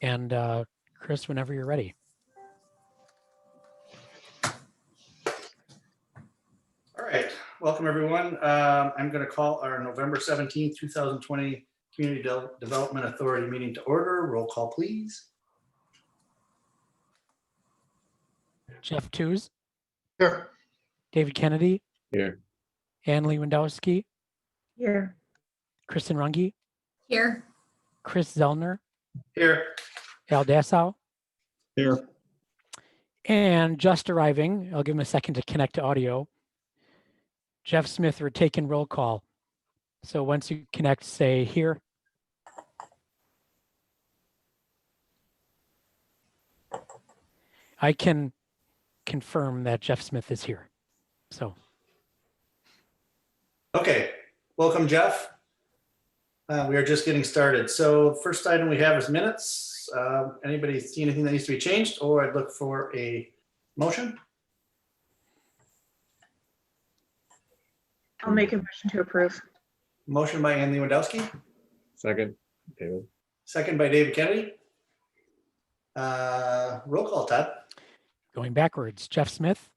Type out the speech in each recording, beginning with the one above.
And Chris, whenever you're ready. All right, welcome everyone. I'm going to call our November 17th, 2020 Community Development Authority meeting to order. Roll call, please. Jeff Tews, Here. David Kennedy, Here. Ann Lewandowski, Here. Kristen Runge, Here. Chris Zellner, Here. Al Dassow, Here. and just arriving, I'll give him a second to connect to audio, Jeff Smith. We're taking roll call. So once you connect, say here. I can confirm that Jeff Smith is here. So. Okay, welcome, Jeff. We are just getting started. So first item we have is minutes. Anybody see anything that needs to be changed, or I'd look for a motion? I'll make a motion to approve. Motion by Ann Lewandowski, Second, David. second by David Kennedy. Roll call, Todd. Going backwards, Jeff Smith,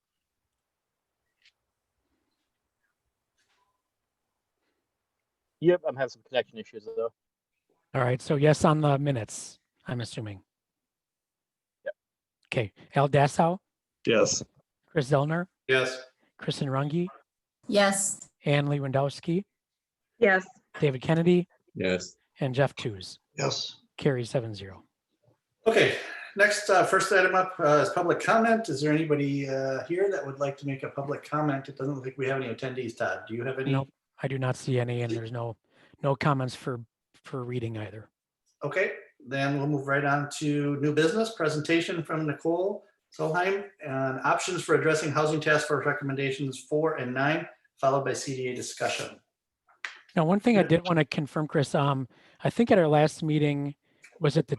Yep, I'm having some connection issues though. all right, so yes on the minutes, I'm assuming. Yep. Okay, Al Dassow, Yes. Chris Zellner, Yes. Kristen Runge, Yes. Ann Lewandowski, Yes. David Kennedy, Yes. and Jeff Tews. Yes. Carries 7-0. Okay, next, first item up is public comment. Is there anybody here that would like to make a public comment? It doesn't look like we have any attendees, Todd. Do you have any? Nope, I do not see any, and there's no comments for reading either. Okay, then we'll move right on to new business presentation from Nicole Solheim and options for addressing housing task force recommendations 4 and 9, followed by CDA discussion. Now, one thing I did want to confirm, Chris, I think at our last meeting, was it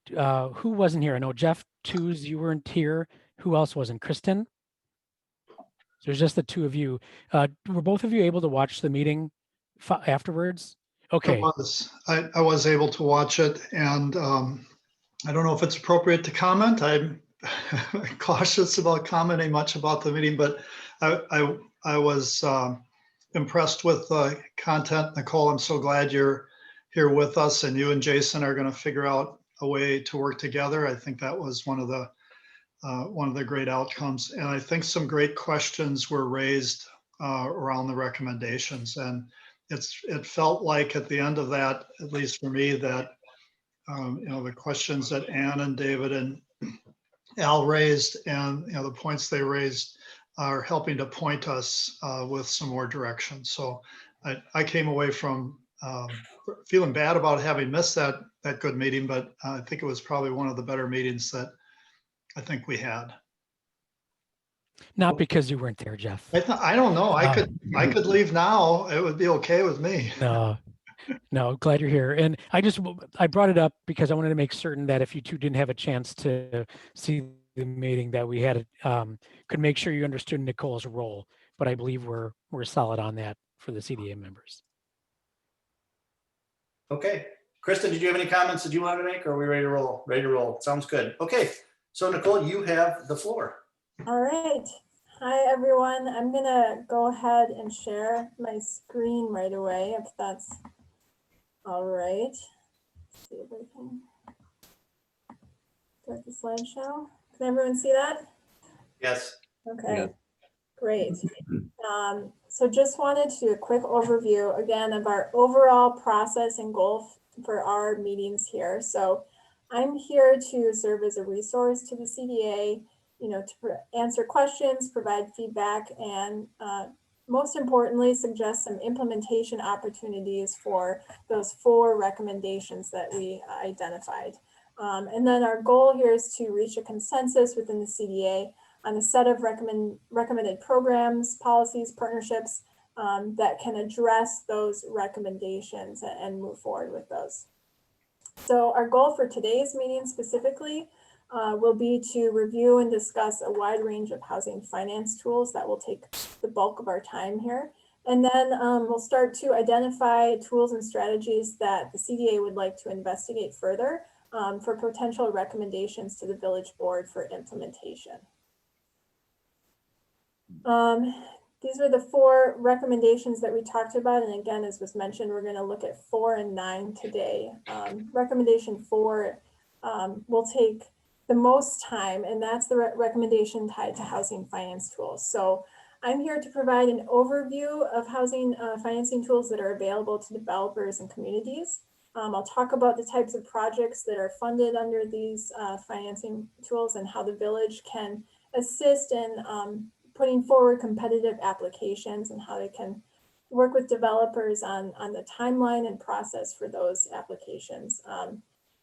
who wasn't here? I know Jeff Tews, you weren't here. Who else wasn't? Kristen? So it was just the two of you. Were both of you able to watch the meeting afterwards? Okay. I was able to watch it, and I don't know if it's appropriate to comment. I'm cautious about commenting much about the meeting, but I was impressed with the content. Nicole, I'm so glad you're here with us, and you and Jason are going to figure out a way to work together. I think that was one of the great outcomes, and I think some great questions were raised around the recommendations, and it felt like at the end of that, at least for me, that the questions that Ann and David and Al raised, and the points they raised are helping to point us with some more direction. So I came away from feeling bad about having missed that good meeting, but I think it was probably one of the better meetings that I think we had. Not because you weren't there, Jeff. I don't know. I could leave now. It would be okay with me. No, glad you're here. And I brought it up because I wanted to make certain that if you two didn't have a chance to see the meeting, that we had could make sure you understood Nicole's role. But I believe we're solid on that for the CDA members. Okay, Kristen, did you have any comments that you wanted to make, or are we ready to roll? Ready to roll. Sounds good. Okay, so Nicole, you have the floor. All right. Hi, everyone. I'm going to go ahead and share my screen right away, if that's all right. Let's see if I can start the slideshow. Can everyone see that? Yes. Okay, Yeah. Great. So just wanted to do a quick overview again of our overall process and goal for our meetings here. So I'm here to serve as a resource to the CDA, to answer questions, provide feedback, and most importantly, suggest some implementation opportunities for those 4 recommendations that we identified. And then our goal here is to reach a consensus within the CDA on a set of recommended programs, policies, partnerships that can address those recommendations and move forward with those. So our goal for today's meeting specifically will be to review and discuss a wide range of housing finance tools that will take the bulk of our time here. And then we'll start to identify tools and strategies that the CDA would like to investigate further for potential recommendations to the village board for implementation. These are the 4 recommendations that we talked about. And again, as was mentioned, we're going to look at 4 and 9 today. Recommendation 4 will take the most time, and that's the recommendation tied to housing finance tools. So I'm here to provide an overview of housing financing tools that are available to developers and communities. I'll talk about the types of projects that are funded under these financing tools and how the village can assist in putting forward competitive applications and how they can work with developers on the timeline and process for those applications.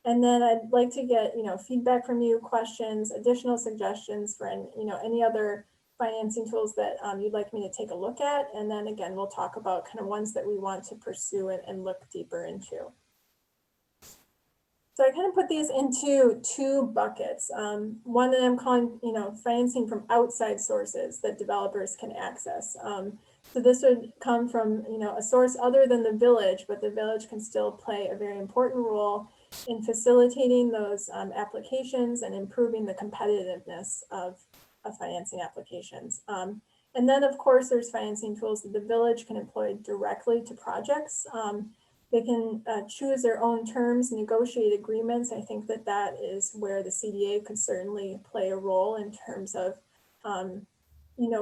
And then I'd like to get feedback from you, questions, additional suggestions for any other financing tools that you'd like me to take a look at. And then again, we'll talk about kind of ones that we want to pursue and look deeper into. So I kind of put these into 2 buckets. One that I'm calling, financing from outside sources that developers can access. So this would come from, a source other than the village, but the village can still play a very important role in facilitating those applications and improving the competitiveness of financing applications. And then, of course, there's financing tools that the village can employ directly to projects. They can choose their own terms, negotiate agreements. I think that is where the CDA could certainly play a role in terms of,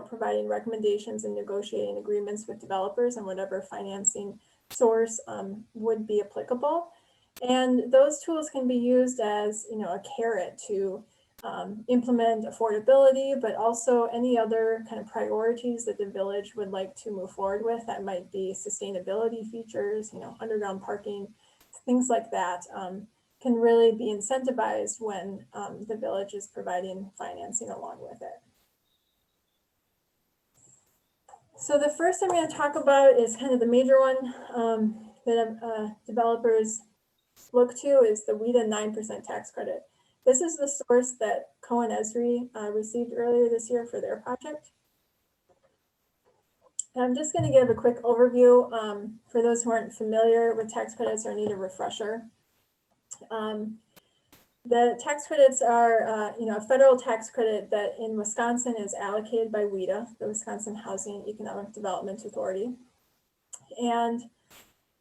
providing recommendations and negotiating agreements with developers and whatever financing source would be applicable. And those tools can be used as, a carrot to implement affordability, but also any other kind of priorities that the village would like to move forward with. That might be sustainability features, underground parking, things like that can really be incentivized when the village is providing financing along with it. So the first I'm going to talk about is kind of the major one that developers look to is the WIDA 9% tax credit. This is the source that Cohen Esri received earlier this year for their project. And I'm just going to give a quick overview for those who aren't familiar with tax credits or need a refresher. The tax credits are, a federal tax credit that in Wisconsin is allocated by WIDA, the Wisconsin Housing and Economic Development Authority. And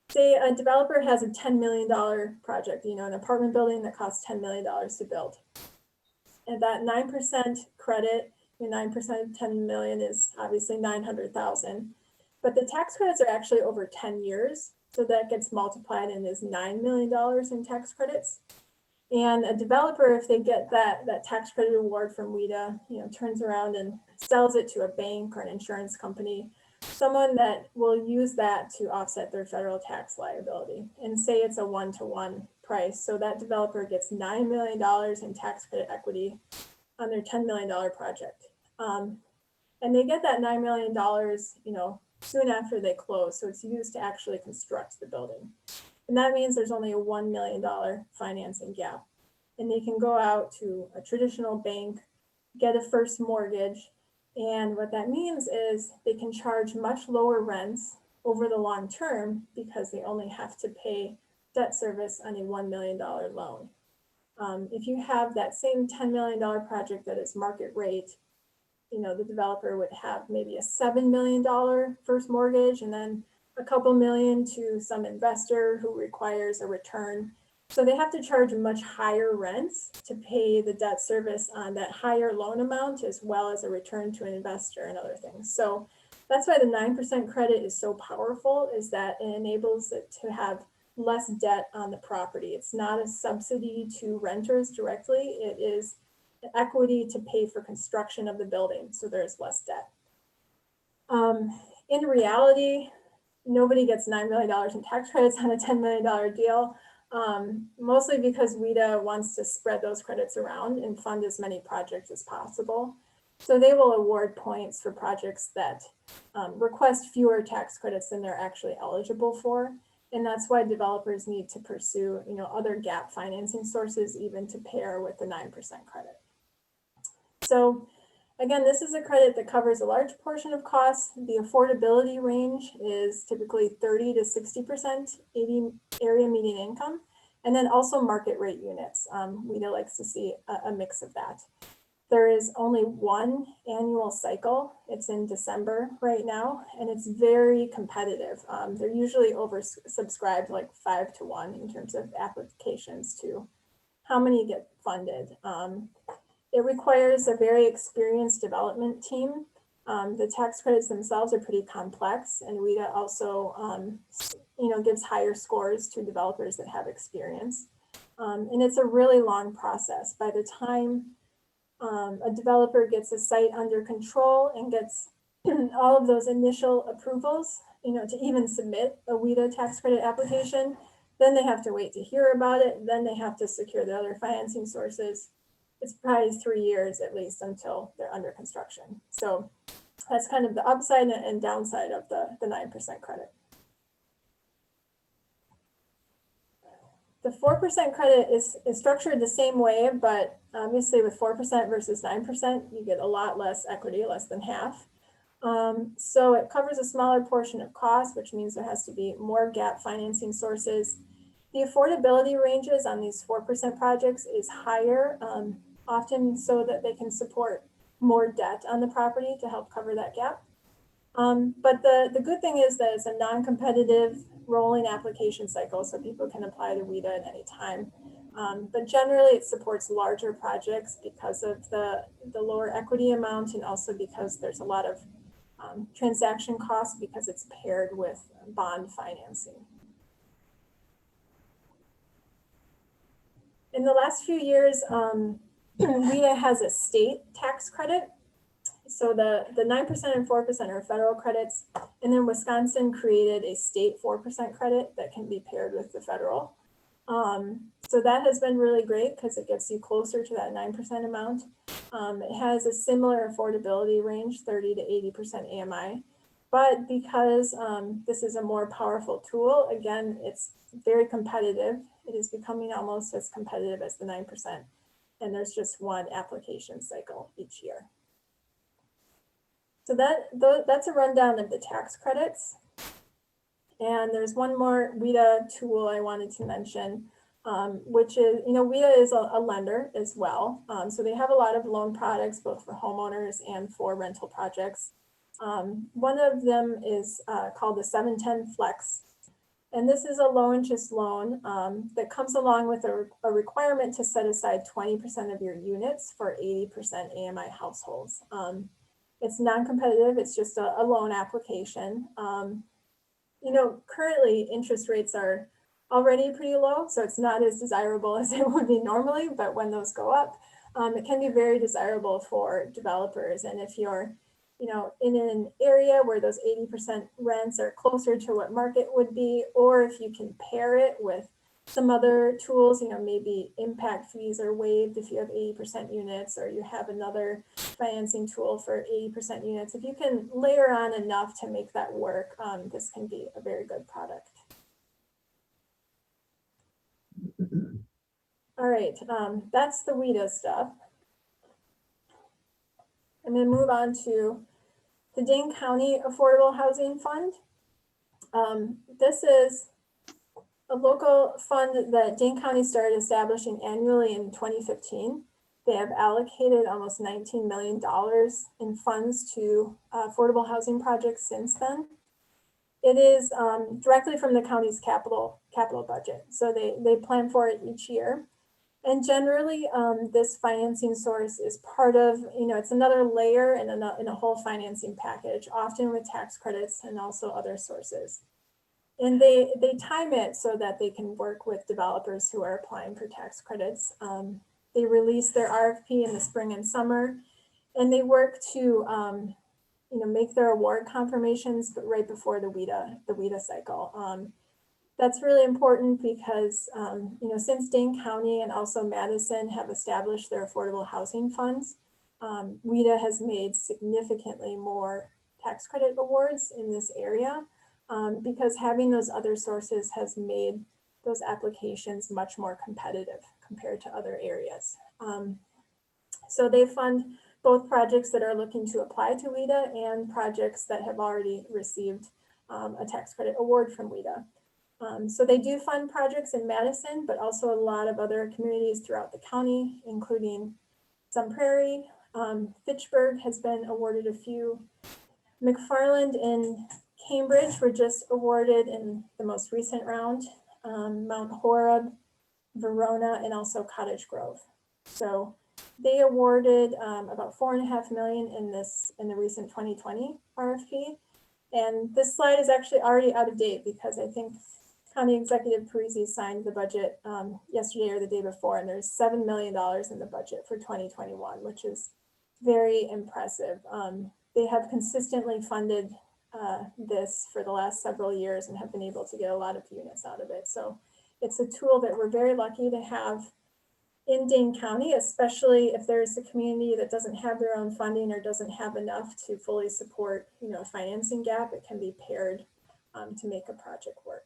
say a developer has a $10 million project, an apartment building that costs $10 million to build. And that 9% credit, 9% of 10 million is obviously 900,000. But the tax credits are actually over 10 years. So that gets multiplied and is $9 million in tax credits. And a developer, if they get that tax credit award from WIDA, turns around and sells it to a bank or an insurance company, someone that will use that to offset their federal tax liability. And say it's a 1-to-1 price. So that developer gets $9 million in tax credit equity on their $10 million project. And they get that $9 million, soon after they close. So it's used to actually construct the building. And that means there's only a $1 million financing gap. And they can go out to a traditional bank, get a first mortgage. And what that means is they can charge much lower rents over the long term because they only have to pay debt service on a $1 million loan. If you have that same $10 million project that is market rate, the developer would have maybe a $7 million first mortgage and then a couple million to some investor who requires a return. So they have to charge much higher rents to pay the debt service on that higher loan amount, as well as a return to an investor and other things. So that's why the 9% credit is so powerful, is that it enables it to have less debt on the property. It's not a subsidy to renters directly. It is equity to pay for construction of the building. So there's less debt. In reality, nobody gets $9 million in tax credits on a $10 million deal, mostly because WIDA wants to spread those credits around and fund as many projects as possible. So they will award points for projects that request fewer tax credits than they're actually eligible for. And that's why developers need to pursue, other gap financing sources, even to pair with the 9% credit. So again, this is a credit that covers a large portion of costs. The affordability range is typically 30 to 60% area median income. And then also market rate units. WIDA likes to see a mix of that. There is only one annual cycle. It's in December right now, and it's very competitive. They're usually oversubscribed like 5 to 1 in terms of applications to how many get funded. It requires a very experienced development team. The tax credits themselves are pretty complex, and WIDA also gives higher scores to developers that have experience. And it's a really long process. By the time a developer gets a site under control and gets all of those initial approvals, to even submit a WIDA tax credit application, then they have to wait to hear about it. Then they have to secure the other financing sources. It's probably 3 years at least until they're under construction. So that's kind of the upside and downside of the 9% credit. The 4% credit is structured the same way, but obviously with 4% versus 9%, you get a lot less equity, less than half. So it covers a smaller portion of cost, which means there has to be more gap financing sources. The affordability ranges on these 4% projects is higher, often so that they can support more debt on the property to help cover that gap. But the good thing is that it's a non-competitive rolling application cycle, so people can apply to WIDA at any time. But generally it supports larger projects because of the lower equity amount, and also because there's a lot of transaction costs because it's paired with bond financing. In the last few years, WIDA has a state tax credit. So the 9% and 4% are federal credits, and then Wisconsin created a state 4% credit that can be paired with the federal. So that has been really great because it gets you closer to that 9% amount. It has a similar affordability range, 30 to 80% AMI. But because this is a more powerful tool, again, it's very competitive. It is becoming almost as competitive as the 9%. And there's just one application cycle each year. So that's a rundown of the tax credits. And there's one more WIDA tool I wanted to mention, which is, WIDA is a lender as well. So they have a lot of loan products, both for homeowners and for rental projects. One of them is called the 710 Flex. And this is a low interest loan that comes along with a requirement to set aside 20% of your units for 80% AMI households. It's non-competitive, it's just a loan application. Currently interest rates are already pretty low, so it's not as desirable as it would be normally, but when those go up, it can be very desirable for developers. And if you're in an area where those 80% rents are closer to what market would be, or if you can pair it with some other tools, maybe impact fees are waived if you have 80% units, or you have another financing tool for 80% units. If you can layer on enough to make that work, this can be a very good product. All right, that's the WIDA stuff. And then move on to the Dane County Affordable Housing Fund. This is a local fund that Dane County started establishing annually in 2015. They have allocated almost $19 million in funds to affordable housing projects since then. It is directly from the county's capital budget. So they plan for it each year. And generally, this financing source is part of, it's another layer in a whole financing package, often with tax credits and also other sources. And they time it so that they can work with developers who are applying for tax credits. They release their RFP in the spring and summer, and they work to make their award confirmations, but right before the WIDA cycle. That's really important because since Dane County and also Madison have established their affordable housing funds, WIDA has made significantly more tax credit awards in this area. Because having those other sources has made those applications much more competitive compared to other areas. So they fund both projects that are looking to apply to WIDA and projects that have already received a tax credit award from WIDA. So they do fund projects in Madison, but also a lot of other communities throughout the county, including Sun Prairie. Fitchburg has been awarded a few. McFarland and Cambridge were just awarded in the most recent round. Mount Horeb, Verona, and also Cottage Grove. So they awarded about $4.5 million in the recent 2020 RFP. And this slide is actually already out of date because I think County Executive Parisi signed the budget yesterday or the day before, and there's $7 million in the budget for 2021, which is very impressive. They have consistently funded this for the last several years and have been able to get a lot of units out of it. So it's a tool that we're very lucky to have in Dane County, especially if there's a community that doesn't have their own funding or doesn't have enough to fully support, a financing gap. It can be paired to make a project work.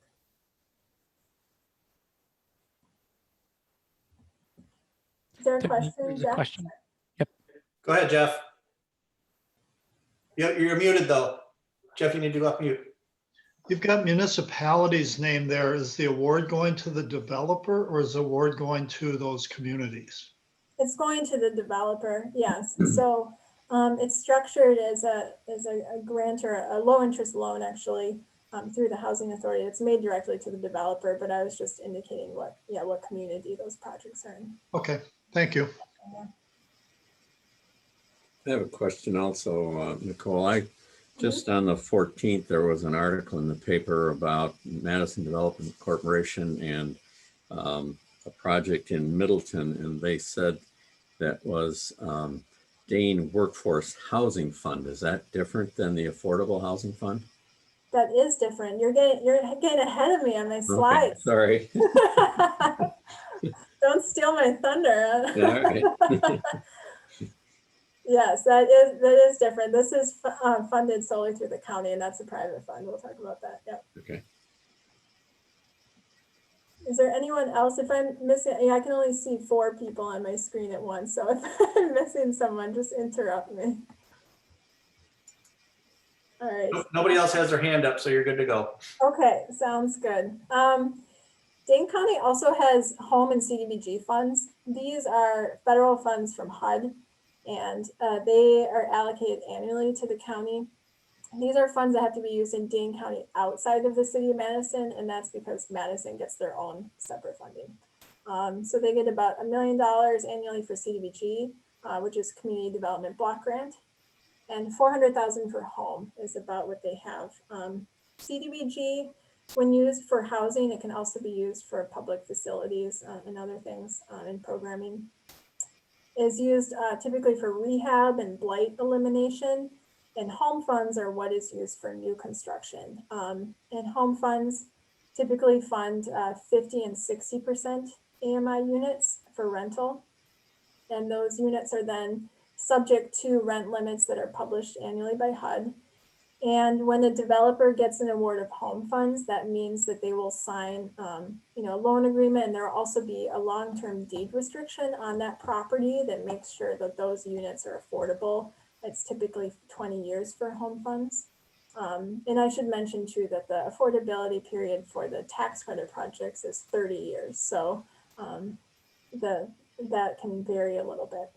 Is there a question, There's a Jeff? question. Go ahead, Jeff. You're muted though. Jeff, you need to go off mute. You've got municipalities named there. Is the award going to the developer or is the award going to those communities? It's going to the developer, yes. So it's structured as a grant or a low interest loan actually through the housing authority. It's made directly to the developer, but I was just indicating what community those projects are in. Okay, thank you. I have a question also, Nicole. Just on the 14th, there was an article in the paper about Madison Development Corporation and a project in Middleton, and they said that was Dane Workforce Housing Fund. Is that different than the Affordable Housing Fund? That is different. You're getting ahead of me on my slides. Okay, sorry. Don't steal my thunder. Yeah, all right. Yes, that is different. This is funded solely through the county, and that's a private fund. We'll talk about that. Yep. Okay. Is there anyone else? If I'm missing, I can only see 4 people on my screen at once. So if I'm missing someone, just interrupt me. All right. Nobody else has their hand up, so you're good to go. Okay, sounds good. Dane County also has home and Cdbg funds. These are federal funds from HUD, and they are allocated annually to the county. These are funds that have to be used in Dane County outside of the city of Madison, and that's because Madison gets their own separate funding. So they get about $1 million annually for Cdbg, which is Community Development Block Grant, and $400,000 for home is about what they have. Cdbg, when used for housing, it can also be used for public facilities and other things in programming. Is used typically for rehab and blight elimination, and home funds are what is used for new construction. And home funds typically fund 50 and 60% AMI units for rental. And those units are then subject to rent limits that are published annually by HUD. And when a developer gets an award of home funds, that means that they will sign a loan agreement, and there will also be a long-term deed restriction on that property that makes sure that those units are affordable. It's typically 20 years for home funds. And I should mention too that the affordability period for the tax credit projects is 30 years. So that can vary a little bit.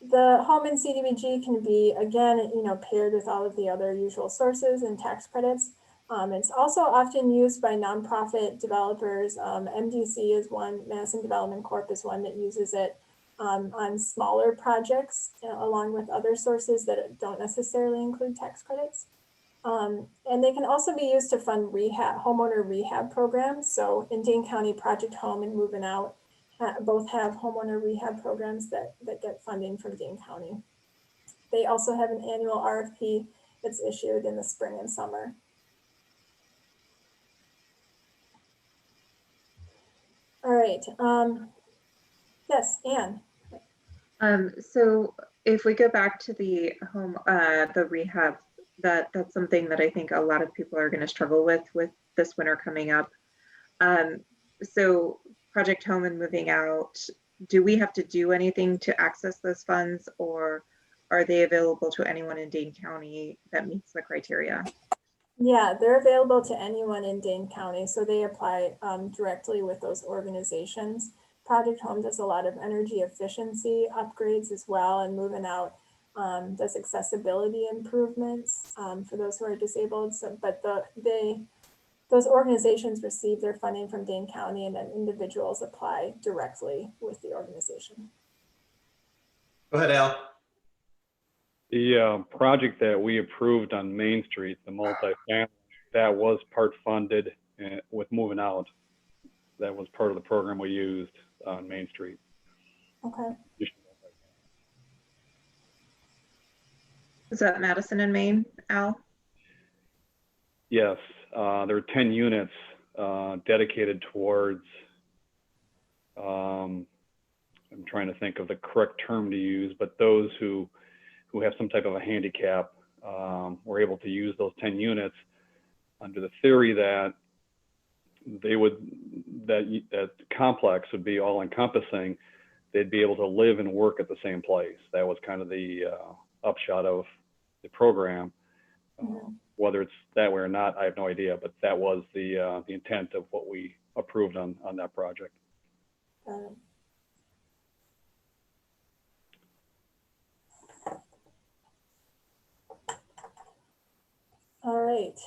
The home and Cdbg can be, again, paired with all of the other usual sources and tax credits. It's also often used by nonprofit developers. MDC is one, Madison Development Corp is one that uses it on smaller projects, along with other sources that don't necessarily include tax credits. And they can also be used to fund homeowner rehab programs. So in Dane County, Project Home and Moving Out both have homeowner rehab programs that get funding from Dane County. They also have an annual RFP that's issued in the spring and summer. All right. Yes, Anne. So if we go back to the home, the rehab, that's something that I think a lot of people are going to struggle with this winter coming up. So Project Home and Moving Out, do we have to do anything to access those funds, or are they available to anyone in Dane County that meets the criteria? Yeah, they're available to anyone in Dane County, so they apply directly with those organizations. Project Home does a lot of energy efficiency upgrades as well, and Moving Out does accessibility improvements for those who are disabled. So, but those organizations receive their funding from Dane County, and then individuals apply directly with the organization. Go ahead, Al. The project that we approved on Main Street, the multifamily, that was part funded with Moving Out. That was part of the program we used on Main Street. Okay. Is that Madison and Maine, Al? Yes, there were 10 units dedicated towards, I'm trying to think of the correct term to use, but those who have some type of a handicap were able to use those 10 units under the theory that that complex would be all encompassing. They'd be able to live and work at the same place. That was kind of the upshot of the program. Whether it's that way or not, I have no idea, but that was the intent of what we approved on that project. All right.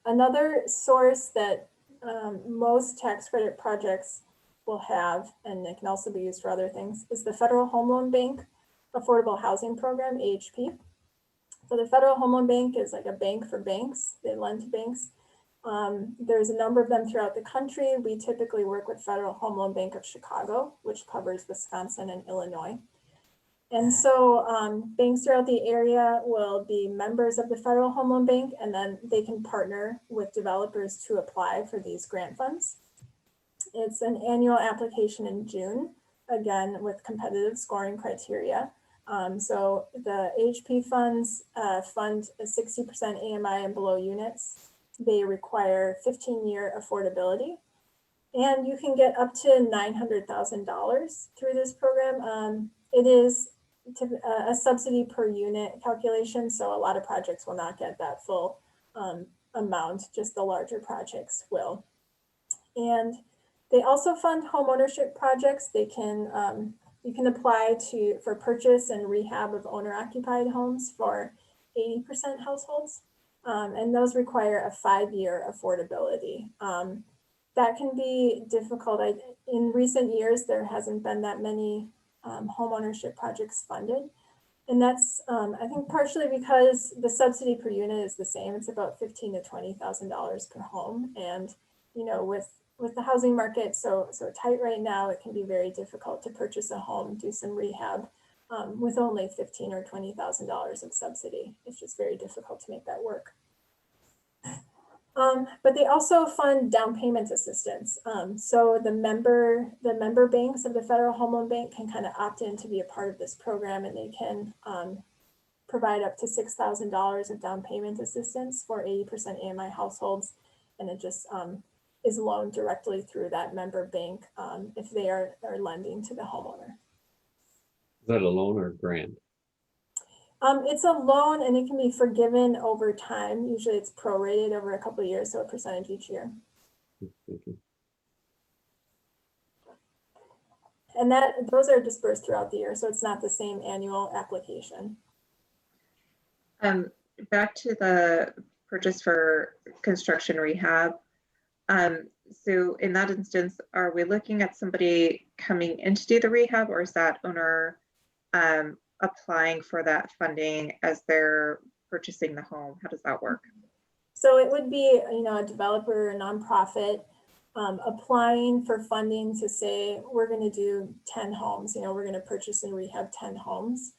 Another source that most tax credit projects will have, and it can also be used for other things, is the Federal Home Loan Bank Affordable Housing Program, AHP. So the Federal Home Loan Bank is like a bank for banks. They lend to banks. There's a number of them throughout the country. We typically work with Federal Home Loan Bank of Chicago, which covers Wisconsin and Illinois. And so banks throughout the area will be members of the Federal Home Loan Bank, and then they can partner with developers to apply for these grant funds. It's an annual application in June, again, with competitive scoring criteria. So the AHP funds fund a 60% AMI and below units. They require 15-year affordability. And you can get up to $900,000 through this program. It is a subsidy per unit calculation, so a lot of projects will not get that full amount, just the larger projects will. And they also fund home ownership projects. They can you can apply for purchase and rehab of owner-occupied homes for 80% households, and those require a 5-year affordability. That can be difficult. In recent years, there hasn't been that many home ownership projects funded. And that's, I think, partially because the subsidy per unit is the same. It's about $15,000 to $20,000 per home. And, you know, with the housing market so tight right now, it can be very difficult to purchase a home, do some rehab with only $15,000 or $20,000 of subsidy. It's just very difficult to make that work. But they also fund down payment assistance. So the member banks of the Federal Home Loan Bank can kind of opt in to be a part of this program, and they can provide up to $6,000 of down payment assistance for 80% AMI households. And it just is loaned directly through that member bank if they are lending to the homeowner. Is that a loan or a grant? It's a loan, and it can be forgiven over time. Usually it's prorated over a couple of years, so a percentage each year. Thank you. And those are dispersed throughout the year, so it's not the same annual application. Back to the purchase for construction rehab. So in that instance, are we looking at somebody coming in to do the rehab, or is that owner applying for that funding as they're purchasing the home? How does that work? So it would be, you know, a developer, a nonprofit applying for funding to say, we're going to do 10 homes, you know, we're going to purchase and rehab 10 homes.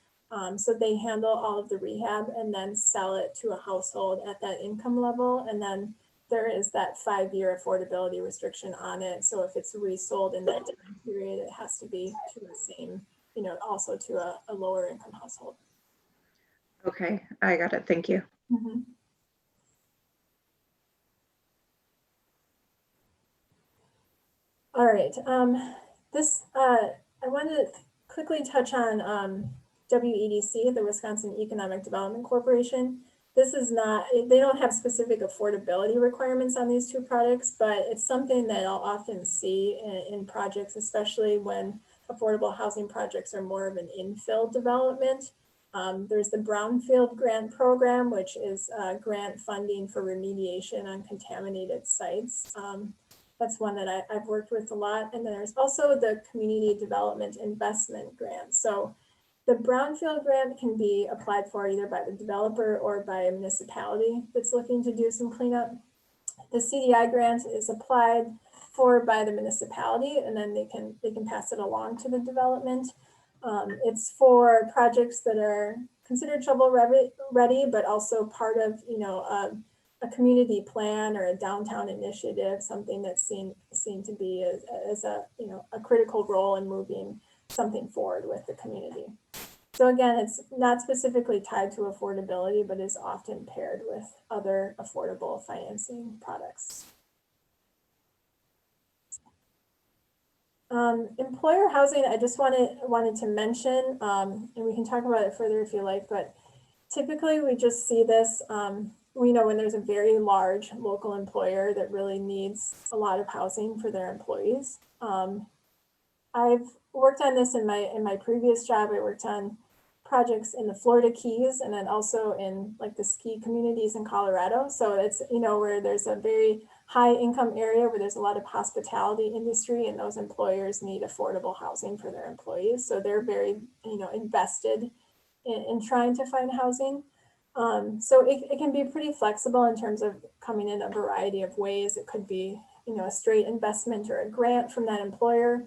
So they handle all of the rehab and then sell it to a household at that income level. And then there is that 5-year affordability restriction on it. So if it's resold in that time period, it has to be to the same, you know, also to a lower income household. Okay, I got it. Thank you. Mm-hmm. All right. I wanted to quickly touch on WEDC, the Wisconsin Economic Development Corporation. This is not, they don't have specific affordability requirements on these two products, but it's something that I'll often see in projects, especially when affordable housing projects are more of an infill development. There's the Brownfield Grant Program, which is grant funding for remediation on contaminated sites. That's one that I've worked with a lot. And then there's also the Community Development Investment Grant. So the Brownfield grant can be applied for either by the developer or by a municipality that's looking to do some cleanup. The CDI grant is applied for by the municipality, and then they can pass it along to the development. It's for projects that are considered shovel ready, but also part of a community plan or a downtown initiative, something that's seen to be as a critical role in moving something forward with the community. So again, it's not specifically tied to affordability, but is often paired with other affordable financing products. Employer housing, I just wanted to mention, and we can talk about it further if you like, but typically we just see this, we know when there's a very large local employer that really needs a lot of housing for their employees. I've worked on this in my previous job. I worked on projects in the Florida Keys and then also in like the ski communities in Colorado. So it's, where there's a very high income area where there's a lot of hospitality industry, and those employers need affordable housing for their employees. So they're very, invested in trying to find housing. So it can be pretty flexible in terms of coming in a variety of ways. It could be, a straight investment or a grant from that employer.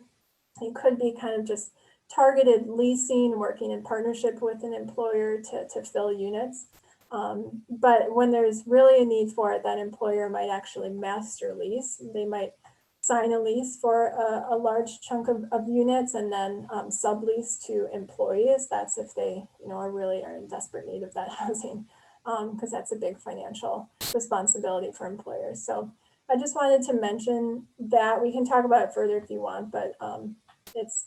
It could be kind of just targeted leasing, working in partnership with an employer to fill units. But when there's really a need for it, that employer might actually master lease. They might sign a lease for a large chunk of units and then sublease to employees. That's if they are in desperate need of that housing, because that's a big financial responsibility for employers. So I just wanted to mention that. We can talk about it further if you want, but it's,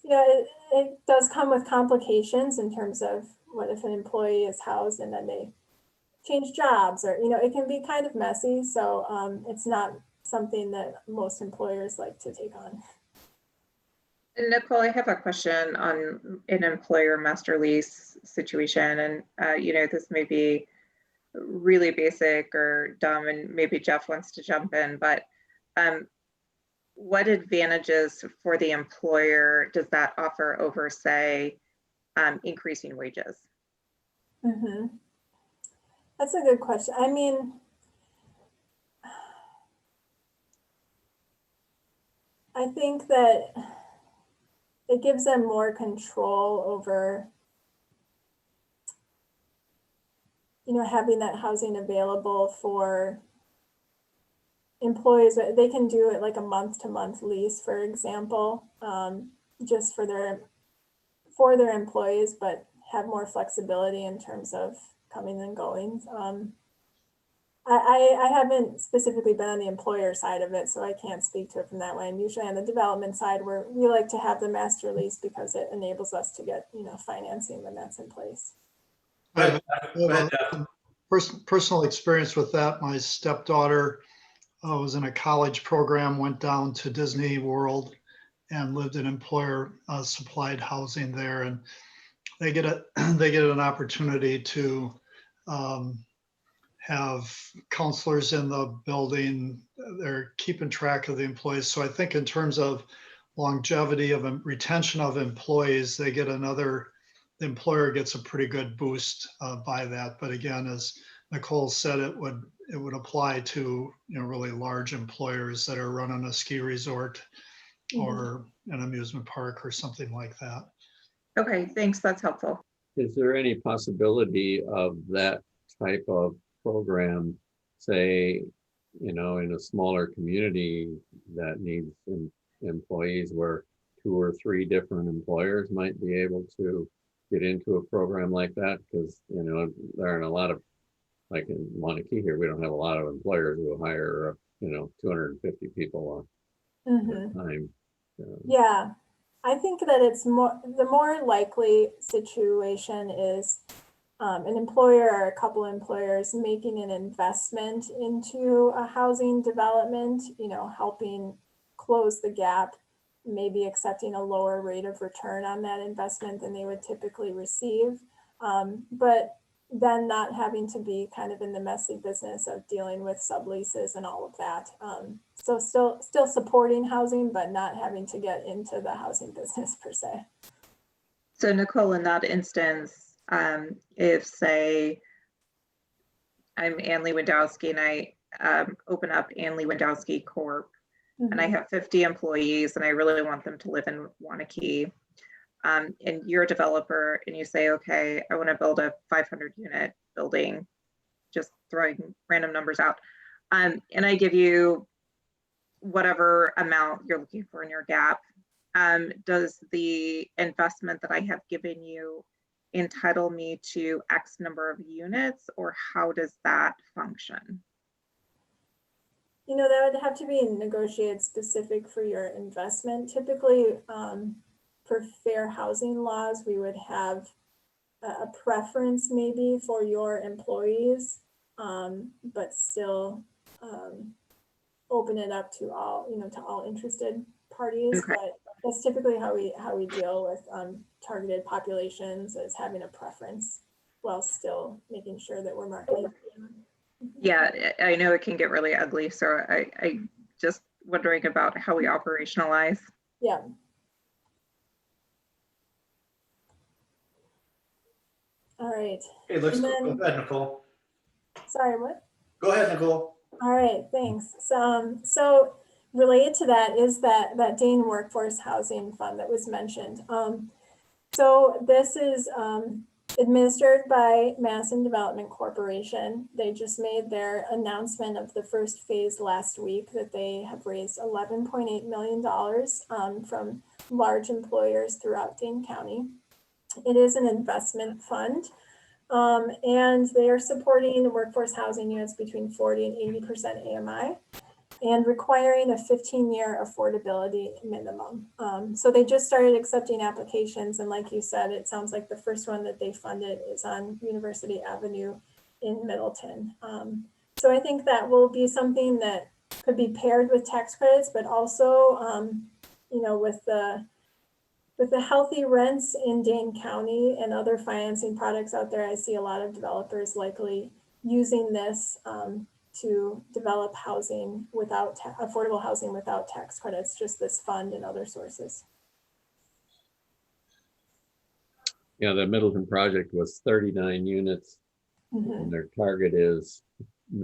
it does come with complications in terms of what if an employee is housed and then they change jobs, or, it can be kind of messy. So it's not something that most employers like to take on. Nicole, I have a question on an employer master lease situation. And, this may be really basic or dumb, and maybe Jeff wants to jump in, but what advantages for the employer does that offer over, say, increasing wages? Mm-hmm. That's a good question. I mean, I think that it gives them more control over, having that housing available for employees. They can do it like a month-to-month lease, for example, just for their employees, but have more flexibility in terms of coming and going. I haven't specifically been on the employer side of it, so I can't speak to it from that way. And usually on the development side, where we like to have the master lease because it enables us to get, financing when that's in place. I have a personal experience with that. My stepdaughter was in a college program, went down to Disney World and lived in employer supplied housing there. And they get an opportunity to have counselors in the building. They're keeping track of the employees. So I think in terms of longevity of retention of employees, the employer gets a pretty good boost by that. But again, as Nicole said, it would apply to really large employers that are running a ski resort or an amusement park or something like that. Okay, thanks. That's helpful. Is there any possibility of that type of program, say, in a smaller community that needs employees, where 2 or 3 different employers might be able to get into a program like that? Because, there aren't a lot of, like in Montague here, we don't have a lot of employers who will hire, 250 people at a time. Yeah. I think that it's the more likely situation is an employer or a couple employers making an investment into a housing development, helping close the gap, maybe accepting a lower rate of return on that investment than they would typically receive. But then not having to be kind of in the messy business of dealing with subleases and all of that. So still supporting housing, but not having to get into the housing business per se. So Nicole, in that instance, if say I'm Ann Lewandowski and I open up Ann Lewandowski Corp. And I have 50 employees and I really want them to live in Wanakee. And you're a developer and you say, okay, I want to build a 500 unit building, just throwing random numbers out. And I give you whatever amount you're looking for in your gap. Does the investment that I have given you entitle me to X number of units, or how does that function? That would have to be negotiated specific for your investment. Typically, for fair housing laws, we would have a preference maybe for your employees, but still open it up to all, to all interested parties. Okay. But that's typically how we deal with targeted populations, is having a preference while still making sure that we're marketing. Yeah, I know it can get really ugly. So I just wondering about how we operationalize. Yeah. All right. Okay, let's And go then- ahead, Nicole. Sorry, what? Go ahead, Nicole. All right, thanks. So related to that is that Dane Workforce Housing Fund that was mentioned. So this is administered by Madison Development Corporation. They just made their announcement of the first phase last week that they have raised $11.8 million from large employers throughout Dane County. It is an investment fund, and they are supporting workforce housing units between 40 and 80% AMI and requiring a 15-year affordability minimum. So they just started accepting applications. And like you said, it sounds like the first one that they funded is on University Avenue in Middleton. So I think that will be something that could be paired with tax credits, but also, with the healthy rents in Dane County and other financing products out there, I see a lot of developers likely using this to develop housing without affordable housing without tax credits, just this fund and other sources. Yeah, the Middleton project was 39 units, and their target is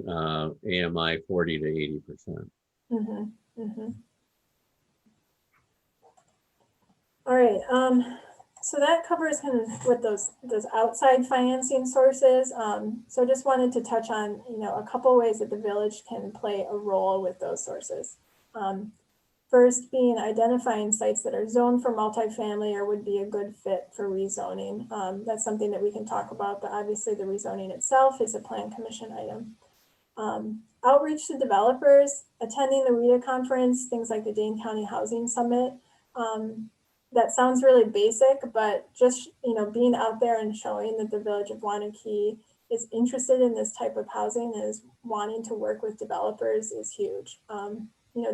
AMI 40 to 80%. All right, so that covers kind of what those outside financing sources. So just wanted to touch on, a couple ways that the village can play a role with those sources. First being identifying sites that are zoned for multifamily or would be a good fit for rezoning. That's something that we can talk about, but obviously the rezoning itself is a plan commission item. Outreach to developers, attending the RETA conference, things like the Dane County Housing Summit. That sounds really basic, but just, being out there and showing that the village of Wanakee is interested in this type of housing and is wanting to work with developers is huge.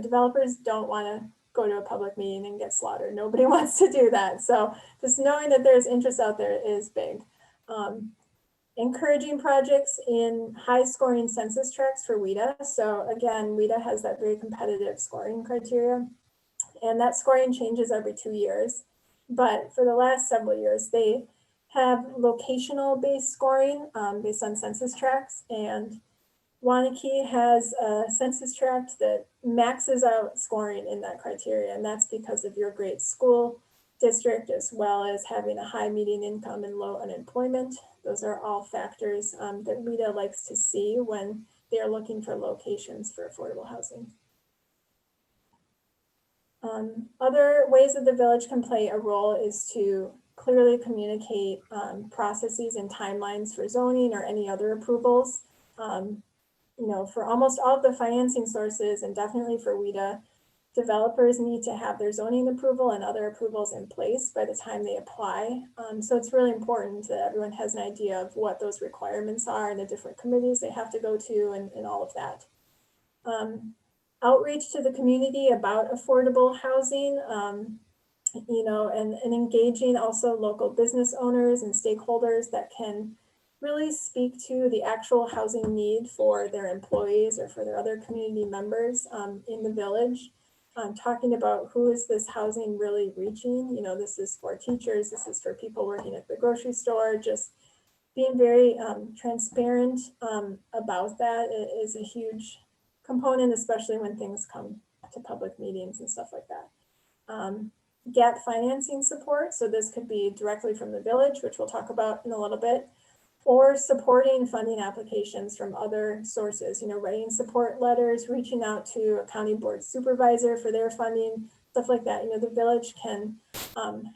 Developers don't want to go to a public meeting and get slaughtered. Nobody wants to do that. So just knowing that there's interest out there is big. Encouraging projects in high scoring census tracts for WIDA. So again, WIDA has that very competitive scoring criteria. And that scoring changes every 2 years. But for the last several years, they have locational based scoring based on census tracts. And Wanakee has a census tract that maxes out scoring in that criteria. And that's because of your great school district, as well as having a high median income and low unemployment. Those are all factors that WIDA likes to see when they're looking for locations for affordable housing. Other ways that the village can play a role is to clearly communicate processes and timelines for zoning or any other approvals. For almost all of the financing sources, and definitely for WIDA, developers need to have their zoning approval and other approvals in place by the time they apply. So it's really important that everyone has an idea of what those requirements are and the different committees they have to go to and all of that. Outreach to the community about affordable housing, you know, and engaging also local business owners and stakeholders that can really speak to the actual housing need for their employees or for their other community members in the village. Talking about who is this housing really reaching? You know, this is for teachers, this is for people working at the grocery store. Just being very transparent about that is a huge component, especially when things come to public meetings and stuff like that. Gap financing support. So this could be directly from the village, which we'll talk about in a little bit, or supporting funding applications from other sources, you know, writing support letters, reaching out to a county board supervisor for their funding, stuff like that. You know, the village can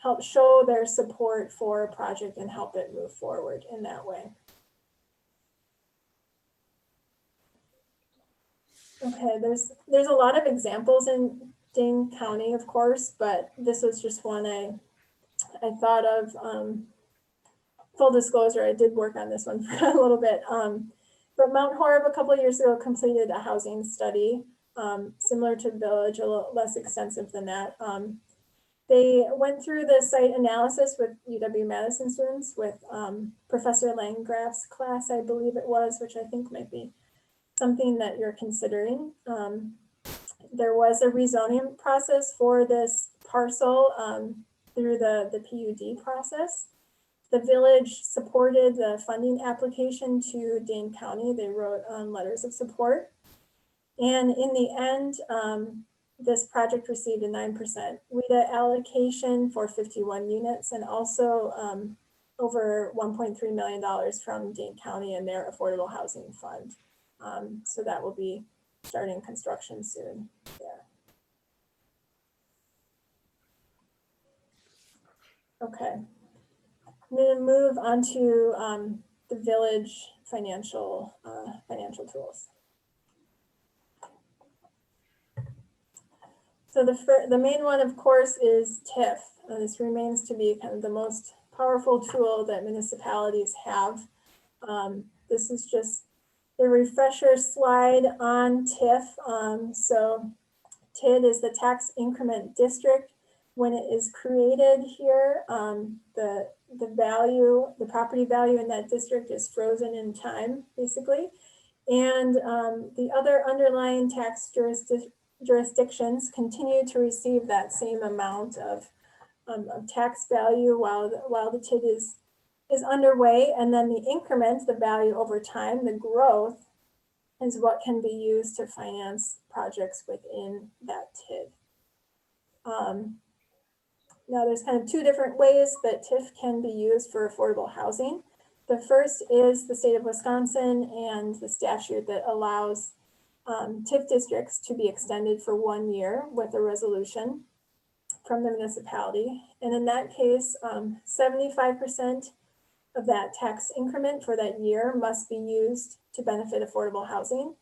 help show their support for a project and help it move forward in that way. Okay, there's a lot of examples in Dane County, of course, but this was just one I thought of. Full disclosure, I did work on this one for a little bit. But Mount Horeb a couple of years ago completed a housing study similar to the village, a little less extensive than that. They went through the site analysis with UW-Madison students with Professor Landgraf's class, I believe it was, which I think might be something that you're considering. There was a rezoning process for this parcel through the PUD process. The village supported the funding application to Dane County. They wrote letters of support. And in the end, this project received a 9% WIDA allocation for 51 units and also over $1.3 million from Dane County and their Affordable Housing Fund. So that will be starting construction soon there. Okay. I'm going to move on to the village financial tools. So the main one, of course, is TIF. This remains to be kind of the most powerful tool that municipalities have. This is just the refresher slide on TIF. So TID is the tax increment district. When it is created here, the value, the property value in that district is frozen in time, basically. And the other underlying tax jurisdictions continue to receive that same amount of tax value while the TID is underway. And then the increments, the value over time, the growth, is what can be used to finance projects within that TID. Now there's kind of two different ways that TIF can be used for affordable housing. The first is the state of Wisconsin and the statute that allows TIF districts to be extended for 1 year with a resolution from the municipality. And in that case, 75% of that tax increment for that year must be used to benefit affordable housing.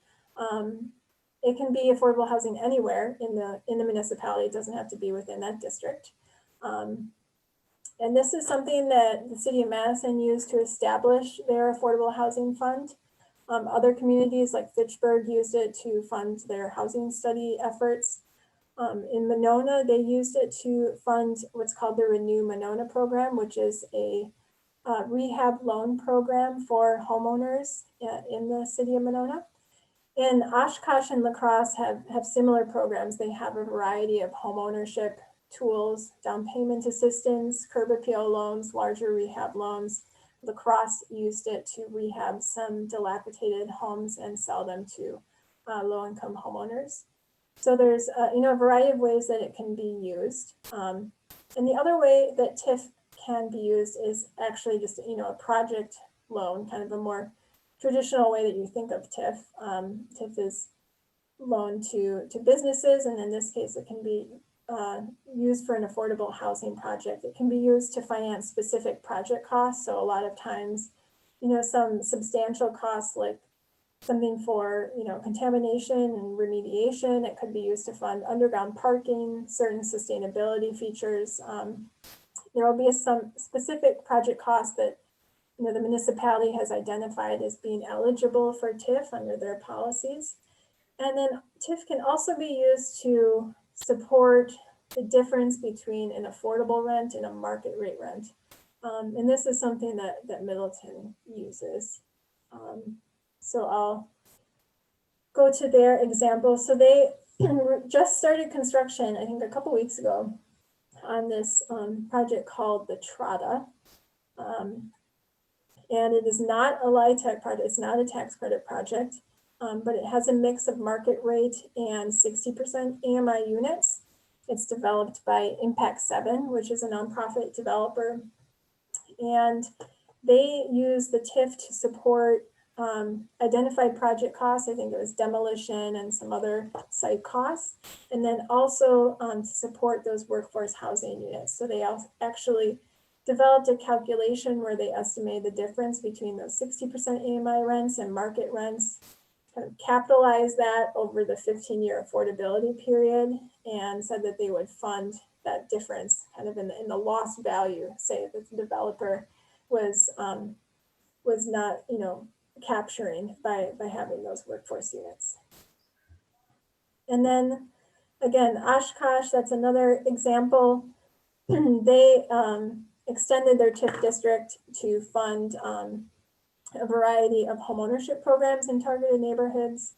It can be affordable housing anywhere in the municipality. It doesn't have to be within that district. And this is something that the city of Madison used to establish their affordable housing fund. Other communities like Fitchburg used it to fund their housing study efforts. In Monona, they used it to fund what's called the Renew Monona program, which is a rehab loan program for homeowners in the city of Monona. And Oshkosh and La Crosse have similar programs. They have a variety of homeownership tools, down payment assistance, curb appeal loans, larger rehab loans. La Crosse used it to rehab some dilapidated homes and sell them to low-income homeowners. So there's a variety of ways that it can be used. And the other way that TIF can be used is actually just a project loan, kind of a more traditional way that you think of TIF. TIF is loan to businesses, and in this case, it can be used for an affordable housing project. It can be used to finance specific project costs. So a lot of times, some substantial costs like something for, contamination and remediation. It could be used to fund underground parking, certain sustainability features. There will be some specific project costs that the municipality has identified as being eligible for TIF under their policies. And then TIF can also be used to support the difference between an affordable rent and a market rate rent. And this is something that Middleton uses. So I'll go to their example. So they just started construction, I think a couple weeks ago, on this project called the Trada. And it is not a LIHTC project, it's not a tax credit project, but it has a mix of market rate and 60% AMI units. It's developed by Impact 7, which is a nonprofit developer. And they use the TIF to support identified project costs. I think it was demolition and some other site costs. And then also to support those workforce housing units. So they actually developed a calculation where they estimated the difference between those 60% AMI rents and market rents, kind of capitalized that over the 15-year affordability period, and said that they would fund that difference kind of in the lost value, say that the developer was not, capturing by having those workforce units. And then again, Oshkosh, that's another example. They extended their TIF district to fund a variety of homeownership programs in targeted neighborhoods.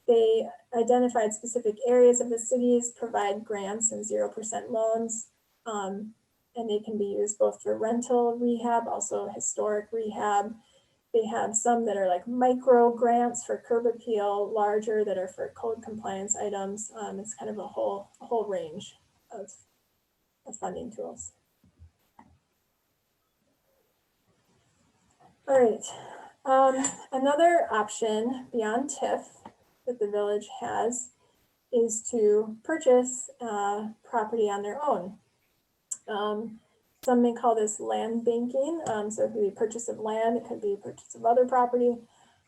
They identified specific areas of the cities, provide grants and 0% loans, and they can be used both for rental rehab, also historic rehab. They have some that are like micro grants for curb appeal, larger that are for code compliance items. It's kind of a whole range of funding tools. All right, another option beyond TIF that the village has is to purchase property on their own. Some may call this land banking. So it could be purchase of land, it could be purchase of other property.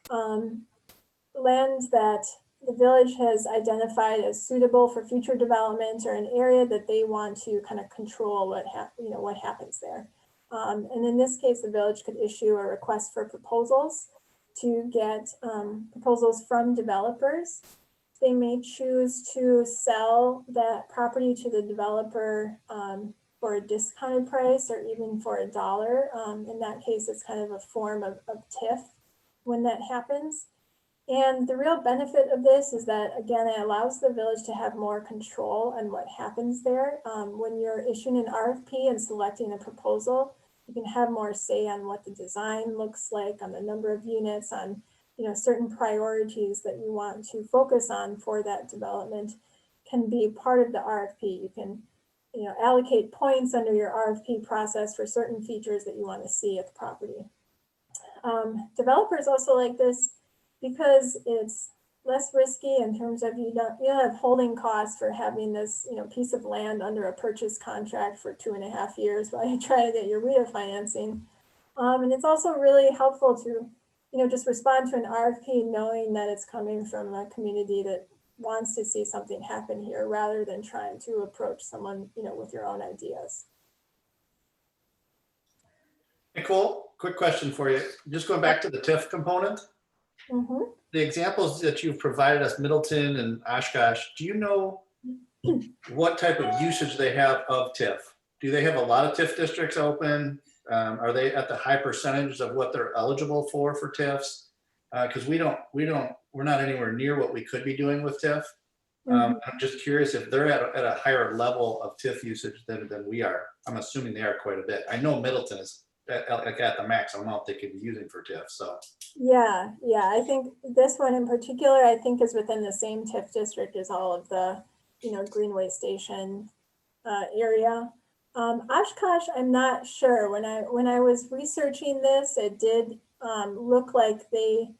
Land that the village has identified as suitable for future development, or an area that they want to kind of control what happens there. And in this case, the village could issue a request for proposals to get proposals from developers. They may choose to sell that property to the developer for a discounted price, or even for $1. In that case, it's kind of a form of TIF when that happens. And the real benefit of this is that, again, it allows the village to have more control on what happens there. When you're issuing an RFP and selecting a proposal, you can have more say on what the design looks like, on the number of units, on certain priorities that you want to focus on for that development can be part of the RFP. You can allocate points under your RFP process for certain features that you want to see at the property. Developers also like this because it's less risky in terms of you don't have holding costs for having this piece of land under a purchase contract for 2.5 years while you try to get your REHAB financing. And it's also really helpful to just respond to an RFP knowing that it's coming from a community that wants to see something happen here, rather than trying to approach someone with your own ideas. Nicole, quick question for you. Just going back to the TIF component. Mm-hmm. The examples that you've provided us, Middleton and Oshkosh, do you know what type of usage they have of TIF? Do they have a lot of TIF districts open? Are they at the high percentage of what they're eligible for TIFs? Because we're not anywhere near what we could be doing with TIF. I'm just curious if they're at a higher level of TIF usage than we are. I'm assuming they are quite a bit. I know Middleton is at the max amount they could be using for TIF. So yeah, I think this one in particular, I think, is within the same TIF district as all of the Greenway Station area. Oshkosh, I'm not sure. When I was researching this, it did look like they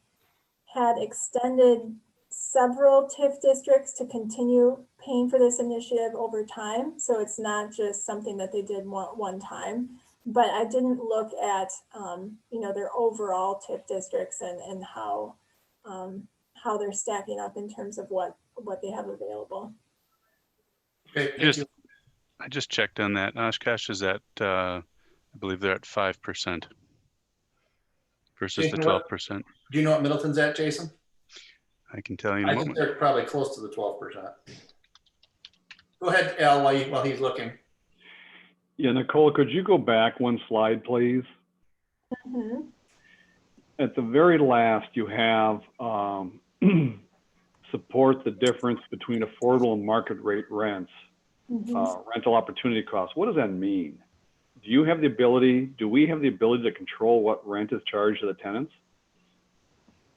had extended several TIF districts to continue paying for this initiative over time. So it's not just something that they did one time. But I didn't look at their overall TIF districts and how how they're stacking up in terms of what they have available. Okay, thank you. I just checked on that. Oshkosh is at, I believe they're at 5% versus the Jason, what- 12%. Do you know what Middleton's at, Jason? I can tell you in a I think moment. they're probably close to the 12%. Go ahead, Al, while he's looking. Yeah, Nicole, could you go back one slide, please? Mhm. At the very last, you have support the difference between affordable and market rate rents, rental opportunity costs. What does that mean? Do we have the ability to control what rent is charged to the tenants?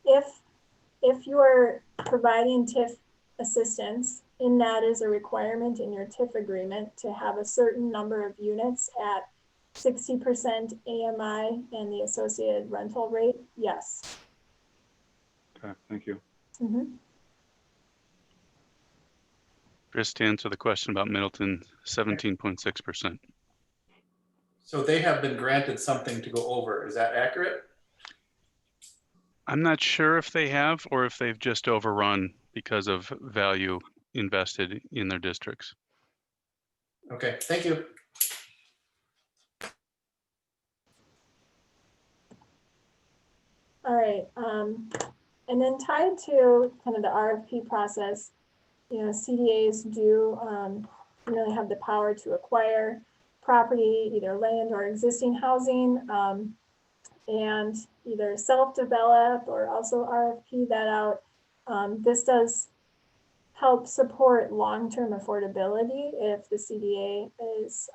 If you are providing TIF assistance, in that is a requirement in your TIF agreement to have a certain number of units at 60% AMI and the associated rental rate, yes. Okay, thank you. Chris, to answer the question about Middleton, 17.6%. So they have been granted something to go over. Is that accurate? I'm not sure if they have or if they've just overrun because of value invested in their districts. Okay, thank you. All right, and then tied to kind of the RFP process, you know, CDAs do really have the power to acquire property, either land or existing housing, and either self-develop or also RFP that out. This does help support long-term affordability if the CDA is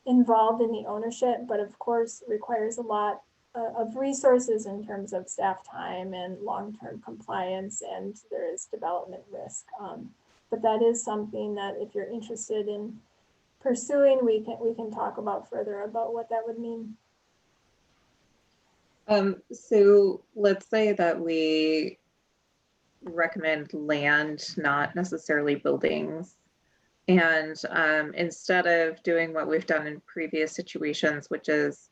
involved in the ownership, but of course requires a lot of resources in terms of staff time and long-term compliance, and there is development risk. But that is something that if you're interested in pursuing, we can talk about further about what that would mean. So let's say that we recommend land, not necessarily buildings. And instead of doing what we've done in previous situations, which is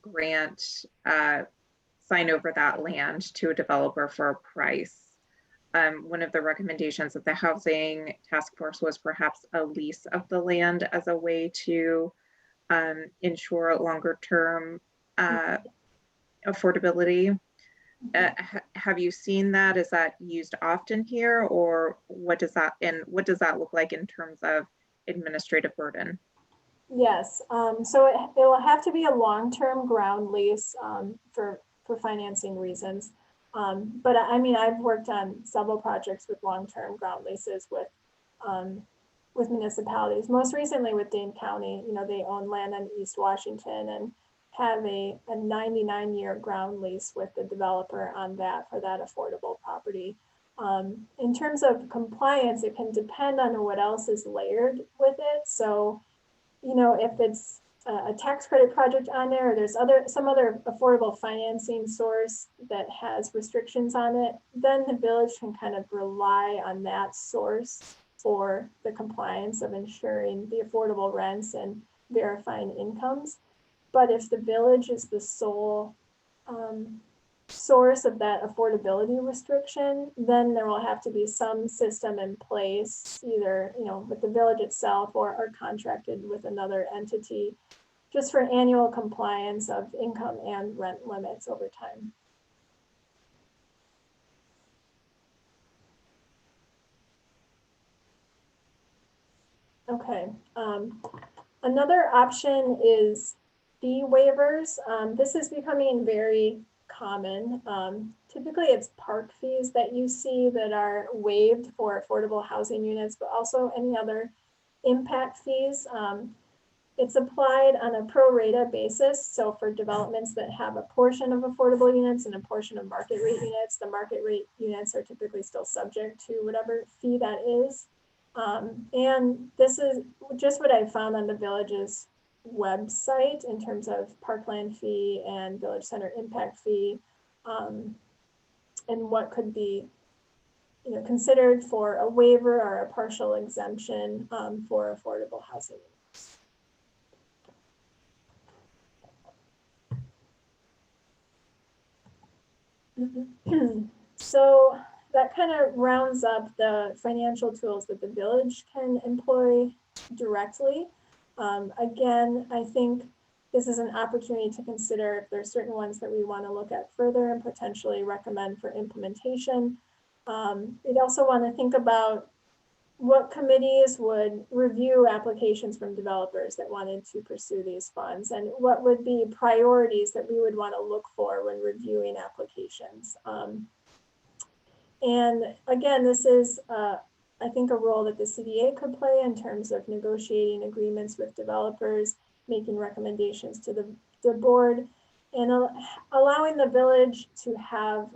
grant, sign over that land to a developer for a price. One of the recommendations of the housing task force was perhaps a lease of the land as a way to ensure longer term affordability. Have you seen that? Is that used often here, or what does that look like in terms of administrative burden? Yes, so it will have to be a long-term ground lease for financing reasons. But I mean, I've worked on several projects with long-term ground leases with municipalities. Most recently with Dane County, you know, they own land in East Washington and have a 99-year ground lease with the developer on that for that affordable property. In terms of compliance, it can depend on what else is layered with it. So, you know, if it's a tax credit project on there, or there's some other affordable financing source that has restrictions on it, then the village can kind of rely on that source for the compliance of ensuring the affordable rents and verifying incomes. But if the village is the sole source of that affordability restriction, then there will have to be some system in place, either, you know, with the village itself or contracted with another entity, just for annual compliance of income and rent limits over time. Okay, another option is fee waivers. This is becoming very common. Typically it's park fees that you see that are waived for affordable housing units, but also any other impact fees. It's applied on a pro rata basis. So for developments that have a portion of affordable units and a portion of market rate units, the market rate units are typically still subject to whatever fee that is. And this is just what I found on the village's website in terms of parkland fee and village center impact fee, and what could be, you know, considered for a waiver or a partial exemption for affordable housing. So that kind of rounds up the financial tools that the village can employ directly. Again, I think this is an opportunity to consider if there's certain ones that we want to look at further and potentially recommend for implementation. We'd also want to think about what committees would review applications from developers that wanted to pursue these funds, and what would be priorities that we would want to look for when reviewing applications. And again, this is, I think, a role that the CDA could play in terms of negotiating agreements with developers, making recommendations to the board, and allowing the village to have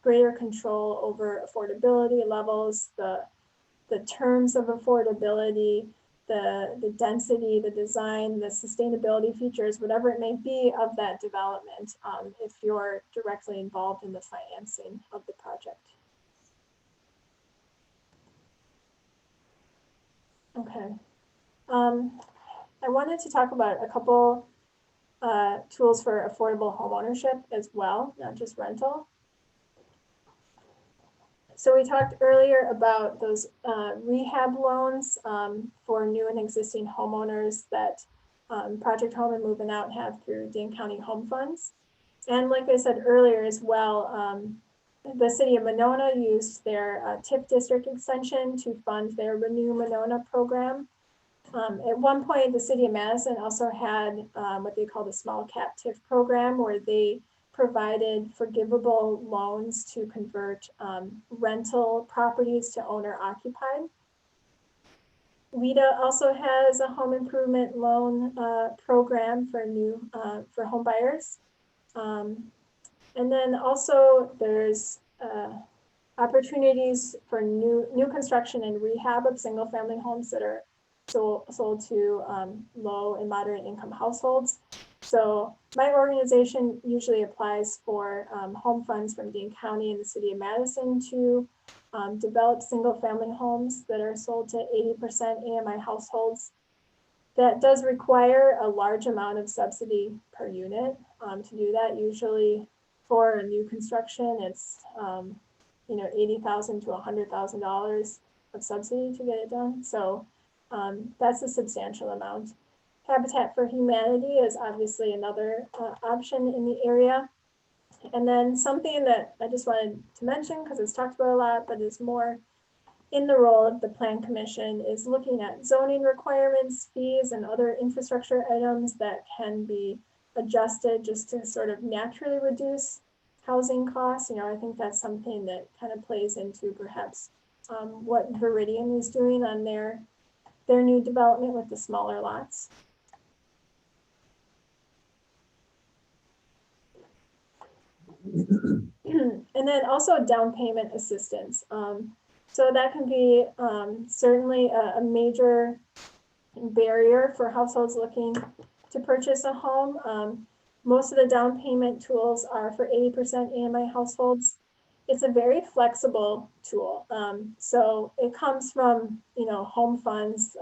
greater control over affordability levels, the terms of affordability, the density, the design, the sustainability features, whatever it may be of that development, if you're directly involved in the financing of the project. Okay. I wanted to talk about a couple tools for affordable homeownership as well, not just rental. So we talked earlier about those rehab loans for new and existing homeowners that Project Home and Moving Out have through Dane County Home Funds. And like I said earlier as well, the city of Monona used their TIF district extension to fund their Renew Monona program. At one point, the city of Madison also had what they call the small cap TIF program, where they provided forgivable loans to convert rental properties to owner occupied. WIDA also has a home improvement loan program for home buyers. And then also there's opportunities for new construction and rehab of single family homes that are sold to low and moderate income households. So my organization usually applies for home funds from Dane County and the city of Madison to develop single family homes that are sold to 80% AMI households. That does require a large amount of subsidy per unit to do that. Usually for a new construction, it's $80,000 to $100,000 of subsidy to get it done. So that's a substantial amount. Habitat for Humanity is obviously another option in the area. And then something that I just wanted to mention, because it's talked about a lot, but is more in the role of the Plan Commission, is looking at zoning requirements, fees, and other infrastructure items that can be adjusted just to sort of naturally reduce housing costs. I think that's something that kind of plays into perhaps what Viridian is doing on their new development with the smaller lots. And then also down payment assistance. So that can be certainly a major barrier for households looking to purchase a home. Most of the down payment tools are for 80% AMI households. It's a very flexible tool. So it comes from, home funds,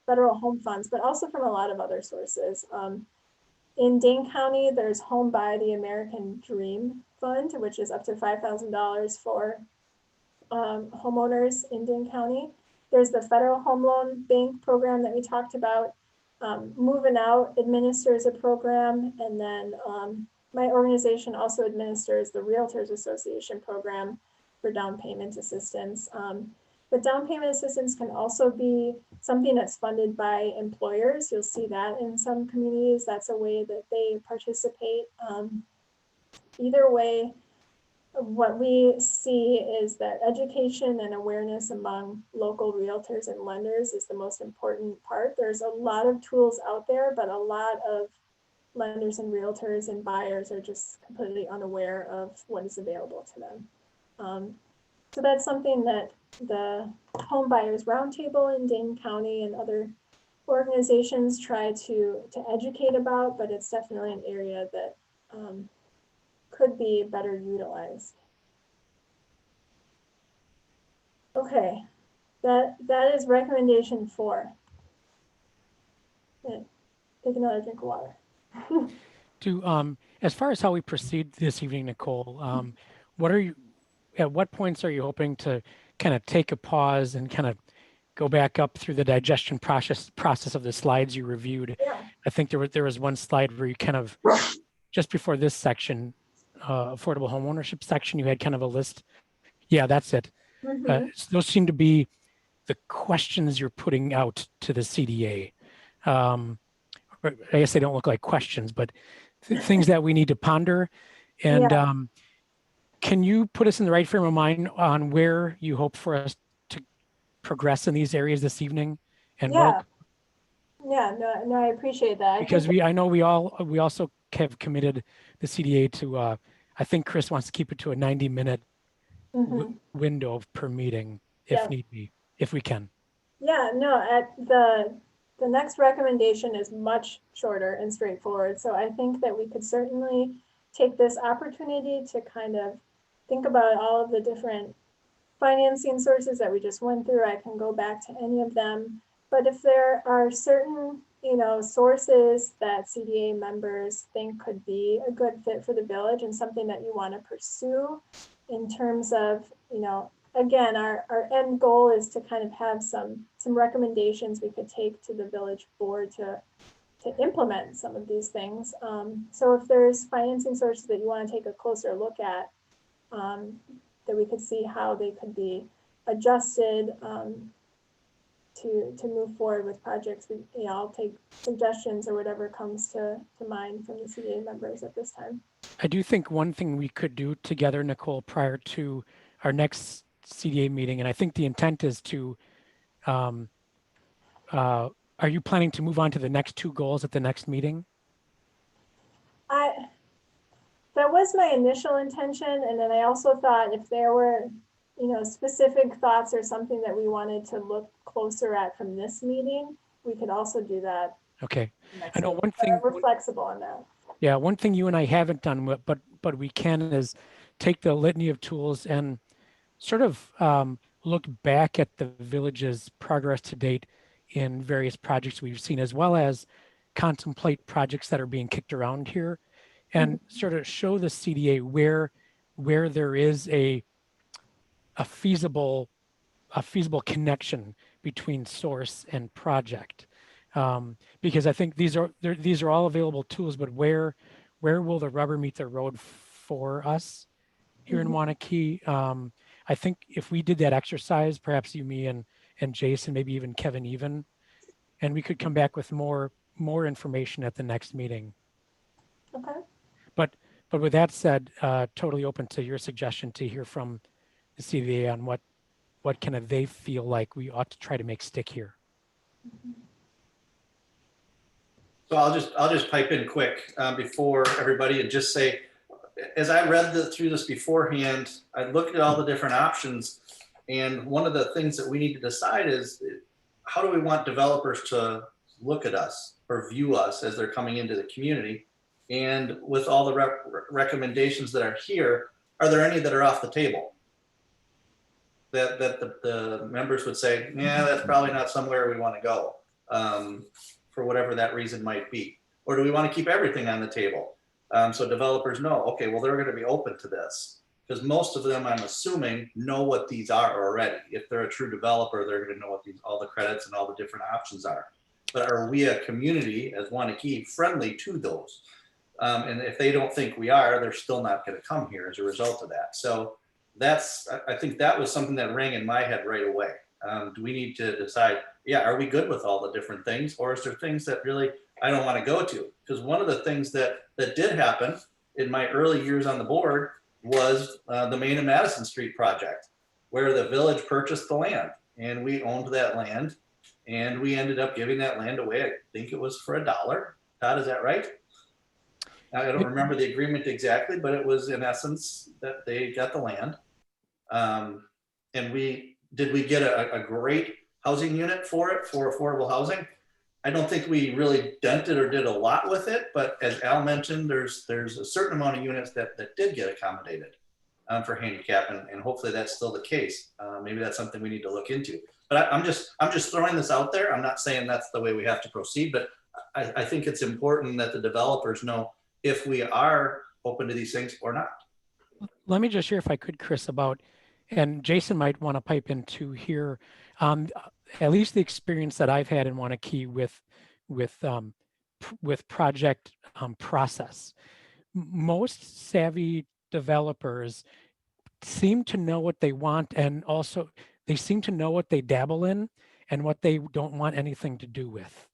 federal home funds, but also from a lot of other sources. In Dane County, there's Home by the American Dream Fund, which is up to $5,000 for homeowners in Dane County. There's the Federal Home Loan Bank program that we talked about. Moving Out administers a program, and then my organization also administers the Realtors Association program for down payment assistance. But down payment assistance can also be something that's funded by employers. You'll see that in some communities. That's a way that they participate. Either way, what we see is that education and awareness among local realtors and lenders is the most important part. There's a lot of tools out there, but a lot of lenders and realtors and buyers are just completely unaware of what is available to them. So that's something that the Home Buyers Roundtable in Dane County and other organizations try to educate about, but it's definitely an area that could be better utilized. Okay, that is recommendation 4. Yeah, take another drink of water. As far as how we proceed this evening, Nicole, what are at what points are you hoping to kind of take a pause and kind of go back up through the digestion process of the slides you reviewed? Yeah. I think there was one slide where you kind of, just before this section, affordable home ownership section, you had kind of a list. Yeah, that's it. Mhm. Those seem to be the questions you're putting out to the CDA. I guess they don't look like questions, but things that we need to ponder. And Yeah. can you put us in the right frame of mind on where you hope for us to progress in these areas this evening? And Yeah. Yeah, no, I appreciate that. because I know we also have committed the CDA to, I think Chris wants to keep it to a 90-minute Mhm. window per meeting if Yeah. need be, if we can. Yeah, no, at the next recommendation is much shorter and straightforward. So I think that we could certainly take this opportunity to kind of think about all of the different financing sources that we just went through. I can go back to any of them. But if there are certain, sources that CDA members think could be a good fit for the village and something that you want to pursue in terms of, again, our end goal is to kind of have some recommendations we could take to the village board to implement some of these things. So if there's financing sources that you want to take a closer look at, that we could see how they could be adjusted to move forward with projects. I'll take suggestions or whatever comes to mind from the CDA members at this time. I do think one thing we could do together, Nicole, prior to our next CDA meeting, and I think the intent is to, are you planning to move on to the next two goals at the next meeting? That was my initial intention, and then I also thought if there were, specific thoughts or something that we wanted to look closer at from this meeting, we could also do that. Okay. Next I know meeting. one thing. We're flexible on that. Yeah, one thing you and I haven't done, but we can, is take the litany of tools and sort of look back at the village's progress to date in various projects we've seen, as well as contemplate projects that are being kicked around here, and sort of show the CDA where there is a feasible connection between source and project. Because I think these are all available tools, but where will the rubber meet the road for us here in Wanakee? I think if we did that exercise, perhaps you, me, and Jason, maybe even Kevin, and we could come back with more information at the next meeting. Okay. But with that said, totally open to your suggestion to hear from the CVA on what kind of they feel like we ought to try to make stick here. So I'll just pipe in quick before everybody and just say, as I read through this beforehand, I looked at all the different options, and one of the things that we need to decide is, how do we want developers to look at us or view us as they're coming into the community? And with all the recommendations that are here, are there any that are off the table that the members would say, yeah, that's probably not somewhere we want to go, for whatever that reason might be? Or do we want to keep everything on the table? So developers know, okay, well, they're going to be open to this, because most of them, I'm assuming, know what these are already. If they're a true developer, they're going to know what all the credits and all the different options are. But are we a community as Wanakee friendly to those? And if they don't think we are, they're still not going to come here as a result of that. So I think that was something that rang in my head right away. Do we need to decide, yeah, are we good with all the different things? Or is there things that really I don't want to go to? Because one of the things that did happen in my early years on the board was the Main and Madison Street project, where the village purchased the land and we owned that land, and we ended up giving that land away. I think it was for $1. Todd, is that right? I don't remember the agreement exactly, but it was in essence that they got the land. And did we get a great housing unit for it, for affordable housing? I don't think we really dented or did a lot with it, but as Al mentioned, there's a certain amount of units that did get accommodated for handicap, and hopefully that's still the case. Maybe that's something we need to look into. But I'm just throwing this out there. I'm not saying that's the way we have to proceed, but I think it's important that the developers know if we are open to these things or not. Let me just share, if I could, Chris, about, and Jason might want to pipe in too here, at least the experience that I've had in Wanakee with project process. Most savvy developers seem to know what they want, and also they seem to know what they dabble in and what they don't want anything to do with.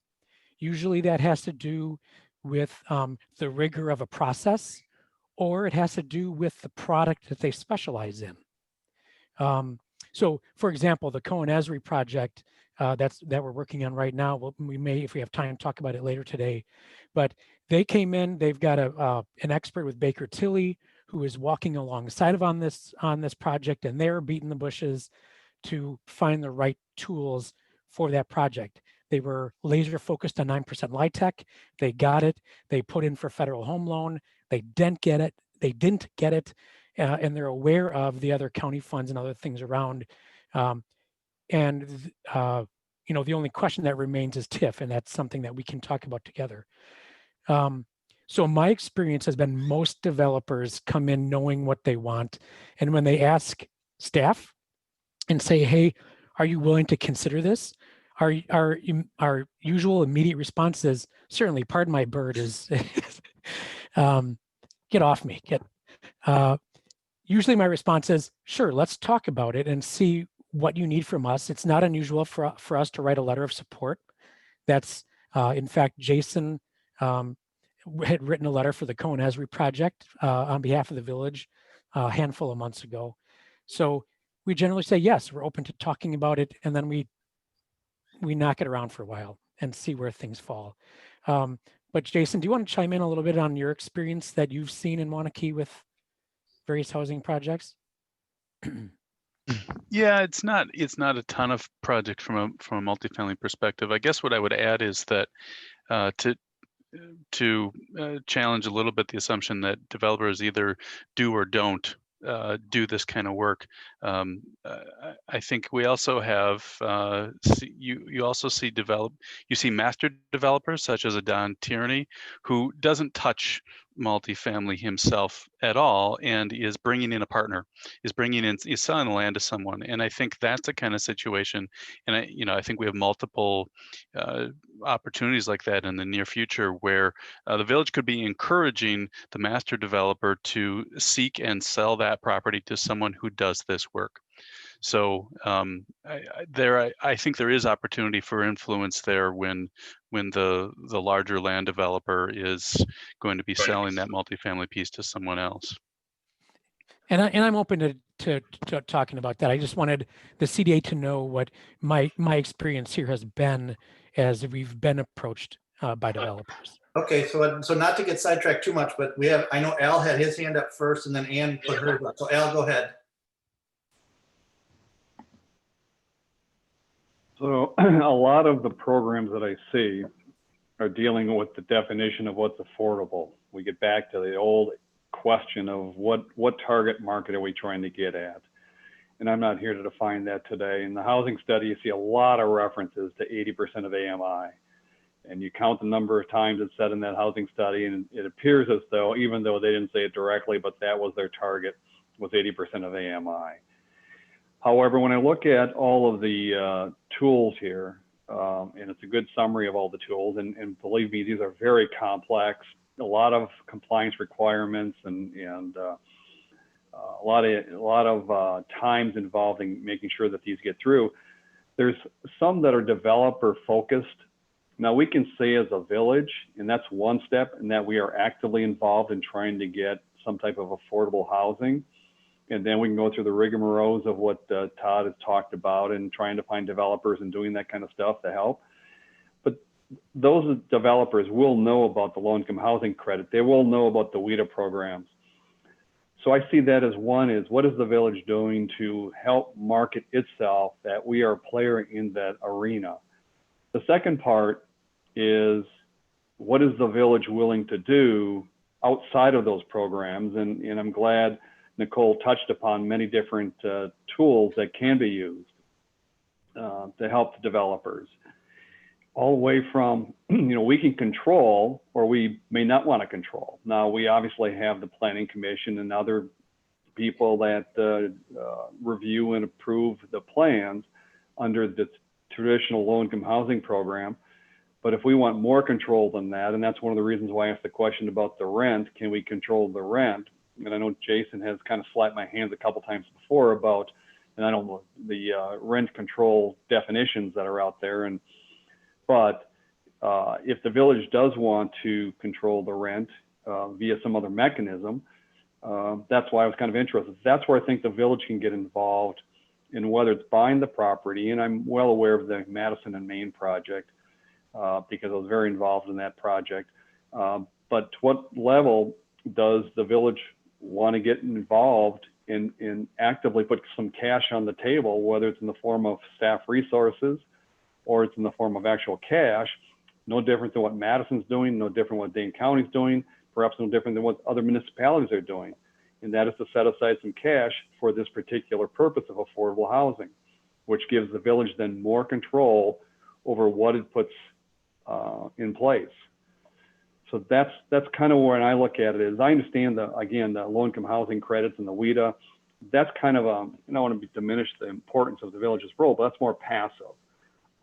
Usually that has to do with the rigor of a process, or it has to do with the product that they specialize in. So for example, the Cohen Esri project that we're working on right now, we may, if we have time, talk about it later today, but they came in, they've got an expert with Baker Tilly who is walking alongside of on this project, and they're beating the bushes to find the right tools for that project. They were laser focused on 9% LIHTC. They got it. They put in for federal home loan. They didn't get it. And they're aware of the other county funds and other things around. The only question that remains is TIF, and that's something that we can talk about together. So my experience has been most developers come in knowing what they want. And when they ask staff and say, hey, are you willing to consider this? Our usual immediate response is, certainly, pardon my bird, is get off me. Usually my response is, sure, let's talk about it and see what you need from us. It's not unusual for us to write a letter of support. That's, in fact, Jason had written a letter for the Cohen Esri project on behalf of the village a handful of months ago. So we generally say, yes, we're open to talking about it, and then we knock it around for a while and see where things fall. But Jason, do you want to chime in a little bit on your experience that you've seen in Wanakee with various housing projects? Yeah, it's not a ton of project from a multifamily perspective. I guess what I would add is that to challenge a little bit the assumption that developers either do or don't do this kind of work. I think we also have you also see master developers such as a Don Tierney, who doesn't touch multifamily himself at all and is bringing in a partner, is selling the land to someone. And I think that's the kind of situation. And I think we have multiple opportunities like that in the near future where the village could be encouraging the master developer to seek and sell that property to someone who does this work. So I think there is opportunity for influence there when the larger land developer is going to be selling that multifamily piece to someone else. And I'm open to talking about that. I just wanted the CDA to know what my experience here has been as we've been approached by developers. Okay, so not to get sidetracked too much, but I know Al had his hand up first, and then Ann put hers up. So Al, go ahead. So a lot of the programs that I see are dealing with the definition of what's affordable. We get back to the old question of what target market are we trying to get at? And I'm not here to define that today. In the housing study, you see a lot of references to 80% of AMI. And you count the number of times it's said in that housing study, and it appears as though, even though they didn't say it directly, but that was their target, was 80% of AMI. However, when I look at all of the tools here, and it's a good summary of all the tools, and believe me, these are very complex, a lot of compliance requirements, and a lot of times involved in making sure that these get through. There's some that are developer focused. Now we can say as a village, and that's one step, in that we are actively involved in trying to get some type of affordable housing. And then we can go through the rigmaroles of what Todd has talked about and trying to find developers and doing that kind of stuff to help. But those developers will know about the low-income housing credit. They will know about the WIDA programs. So I see that as one is, what is the village doing to help market itself that we are a player in that arena? The second part is, what is the village willing to do outside of those programs? And I'm glad Nicole touched upon many different tools that can be used to help the developers. All the way from, we can control, or we may not want to control. Now, we obviously have the Planning Commission and other people that review and approve the plans under the traditional low-income housing program. But if we want more control than that, and that's one of the reasons why I asked the question about the rent, can we control the rent? And I know Jason has kind of slapped my hands a couple times before about, and I don't know the rent control definitions that are out there. But if the village does want to control the rent via some other mechanism, that's why I was kind of interested. That's where I think the village can get involved in whether it's buying the property. And I'm well aware of the Madison and Maine project because I was very involved in that project. But to what level does the village want to get involved in actively put some cash on the table, whether it's in the form of staff resources or it's in the form of actual cash? No different than what Madison's doing, no different than what Dane County's doing, perhaps no different than what other municipalities are doing. And that is to set aside some cash for this particular purpose of affordable housing, which gives the village then more control over what it puts in place. So that's kind of where I look at it is I understand the low-income housing credits and the WIDA. That's kind of I don't want to diminish the importance of the village's role, but that's more passive.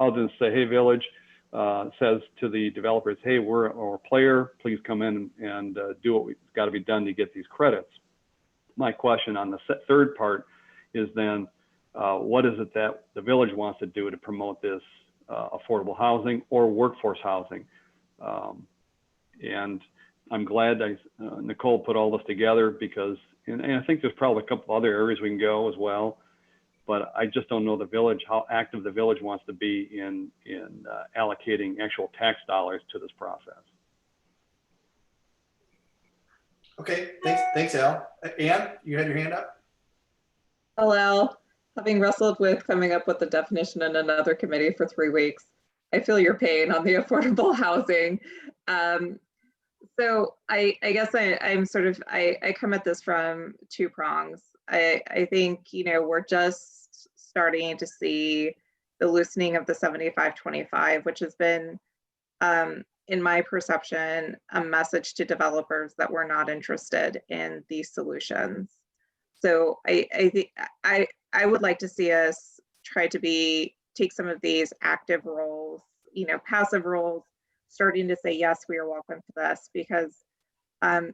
Other than say, hey, village says to the developers, hey, we're a player, please come in and do what we've got to be done to get these credits. My question on the third part is then, what is it that the village wants to do to promote this affordable housing or workforce housing? And I'm glad Nicole put all this together because, and I think there's probably a couple other areas we can go as well, but I just don't know the village, how active the village wants to be in allocating actual tax dollars to this process. Okay, thanks, Al. Ann, you had your hand up? Hello. Having wrestled with coming up with the definition in another committee for 3 weeks, I feel your pain on the affordable housing. So I guess I'm sort of, I come at this from 2 prongs. I think, we're just starting to see the loosening of the 75-25, which has been, in my perception, a message to developers that we're not interested in these solutions. So I think I would like to see us try to take some of these active roles, passive roles, starting to say, yes, we are welcome to this, because I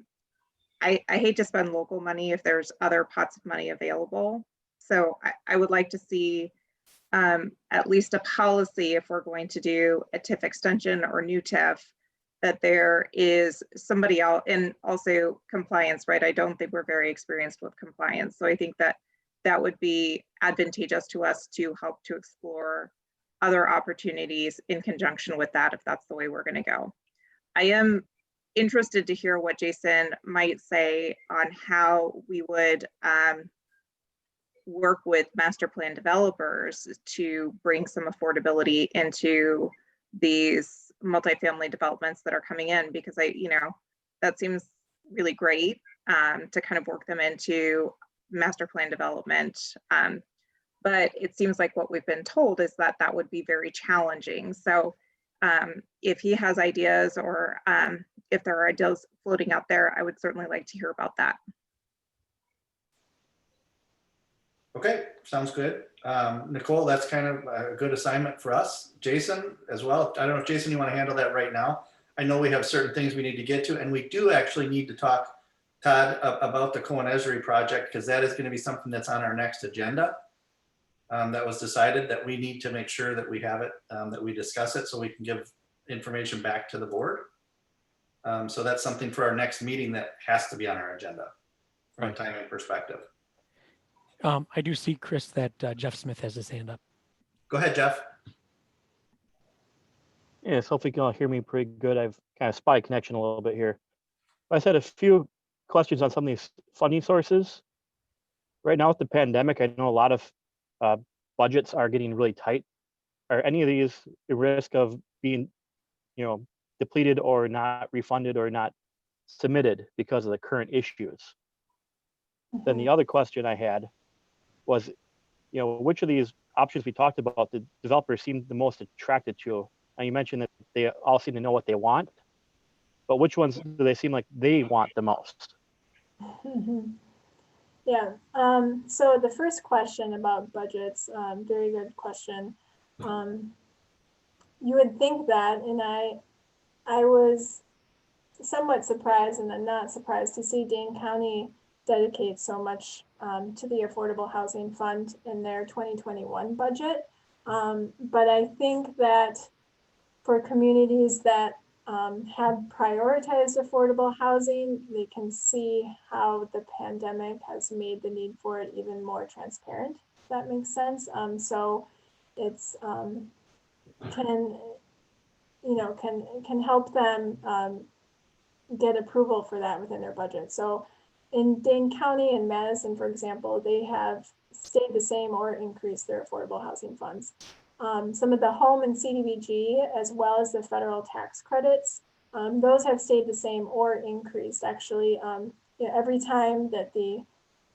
hate to spend local money if there's other pots of money available. So I would like to see at least a policy, if we're going to do a TIF extension or new TIF, that there is somebody else, and also compliance, right? I don't think we're very experienced with compliance. So I think that would be advantageous to us to help to explore other opportunities in conjunction with that, if that's the way we're going to go. I am interested to hear what Jason might say on how we would work with master plan developers to bring some affordability into these multifamily developments that are coming in, because that seems really great to kind of work them into master plan development. But it seems like what we've been told is that would be very challenging. So if he has ideas, or if there are ideas floating out there, I would certainly like to hear about that. Okay, sounds good. Nicole, that's kind of a good assignment for us. Jason as well. I don't know if Jason, you want to handle that right now. I know we have certain things we need to get to, and we do actually need to talk, Todd, about the Cohen Esri project, because that is going to be something that's on our next agenda. That was decided that we need to make sure that we have it, that we discuss it so we can give information back to the board. So that's something for our next meeting that has to be on our agenda from a timing perspective. I do see, Chris, that Jeff Smith has his hand up. Go ahead, Jeff. Yes, hopefully you can all hear me pretty good. I've kind of spotty connection a little bit here. I said a few questions on some of these funding sources. Right now with the pandemic, I know a lot of budgets are getting really tight. Are any of these at risk of being, depleted or not refunded or not submitted because of the current issues? Mm-hmm. Then the other question I had was, which of these options we talked about, the developers seem the most attracted to? And you mentioned that they all seem to know what they want, but which ones do they seem like they want the most? Mm-hmm. Yeah, so the first question about budgets, very good question. You would think that, and I was somewhat surprised and then not surprised to see Dane County dedicate so much to the Affordable Housing Fund in their 2021 budget. But I think that for communities that have prioritized affordable housing, they can see how the pandemic has made the need for it even more transparent, if that makes sense. So it's can help them get approval for that within their budget. So in Dane County and Madison, for example, they have stayed the same or increased their affordable housing funds. Some of the home and Cdbg, as well as the federal tax credits, those have stayed the same or increased. Actually, every time that the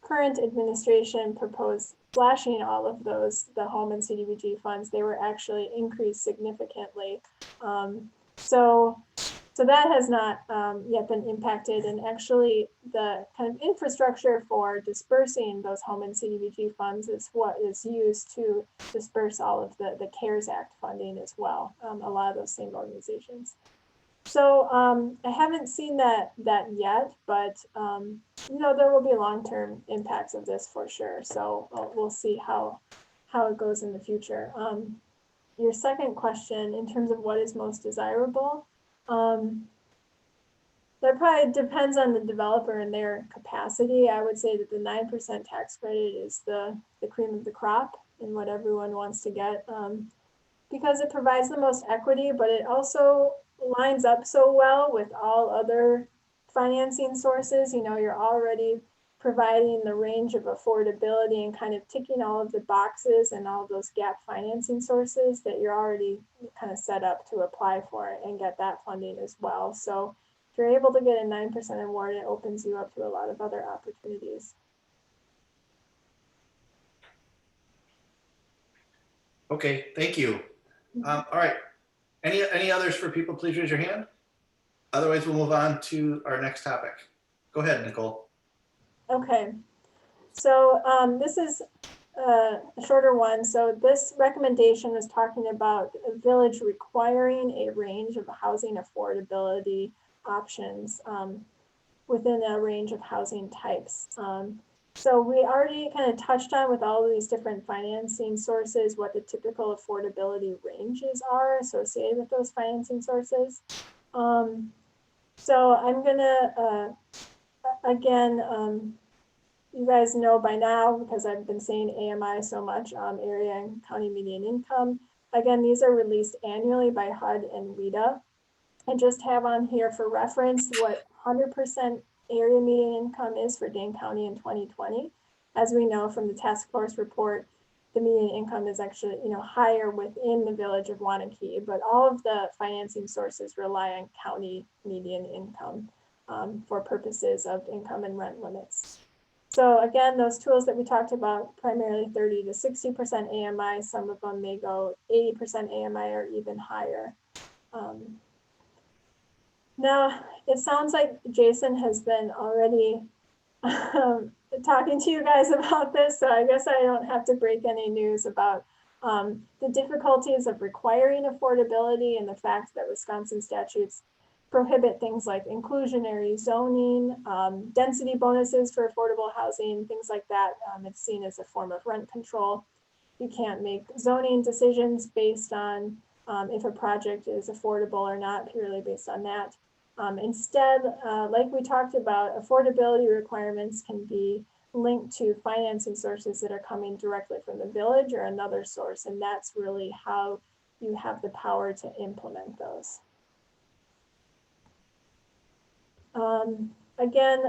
current administration proposed slashing all of those, the home and Cdbg funds, they were actually increased significantly. So that has not yet been impacted, and actually the kind of infrastructure for dispersing those home and Cdbg funds is what is used to disperse all of the CARES Act funding as well, a lot of those same organizations. So I haven't seen that yet, but there will be long-term impacts of this for sure. So we'll see how it goes in the future. Your second question, in terms of what is most desirable, that probably depends on the developer and their capacity. I would say that the 9% tax credit is the cream of the crop and what everyone wants to get, because it provides the most equity, but it also lines up so well with all other financing sources. You're already providing the range of affordability and kind of ticking all of the boxes and all of those gap financing sources that you're already kind of set up to apply for it and get that funding as well. So if you're able to get a 9% award, it opens you up to a lot of other opportunities. Okay, thank you. All right. Any others for people? Please raise your hand. Otherwise, we'll move on to our next topic. Go ahead, Nicole. Okay, so this is a shorter one. So this recommendation is talking about a village requiring a range of housing affordability options within a range of housing types. So we already kind of touched on with all of these different financing sources what the typical affordability ranges are associated with those financing sources. So I'm gonna, again, you guys know by now, because I've been saying AMI so much, area and county median income. Again, these are released annually by HUD and WIDA. I just have on here for reference what 100% area median income is for Dane County in 2020. As we know from the task force report, the median income is actually higher within the village of Wanakee, but all of the financing sources rely on county median income for purposes of income and rent limits. So again, those tools that we talked about, primarily 30 to 60% AMI, some of them may go 80% AMI or even higher. Now, it sounds like Jason has been already talking to you guys about this, so I guess I don't have to break any news about the difficulties of requiring affordability and the fact that Wisconsin statutes prohibit things like inclusionary zoning, density bonuses for affordable housing, things like that. It's seen as a form of rent control. You can't make zoning decisions based on if a project is affordable or not, purely based on that. Instead, like we talked about, affordability requirements can be linked to financing sources that are coming directly from the village or another source, and that's really how you have the power to implement those. Again,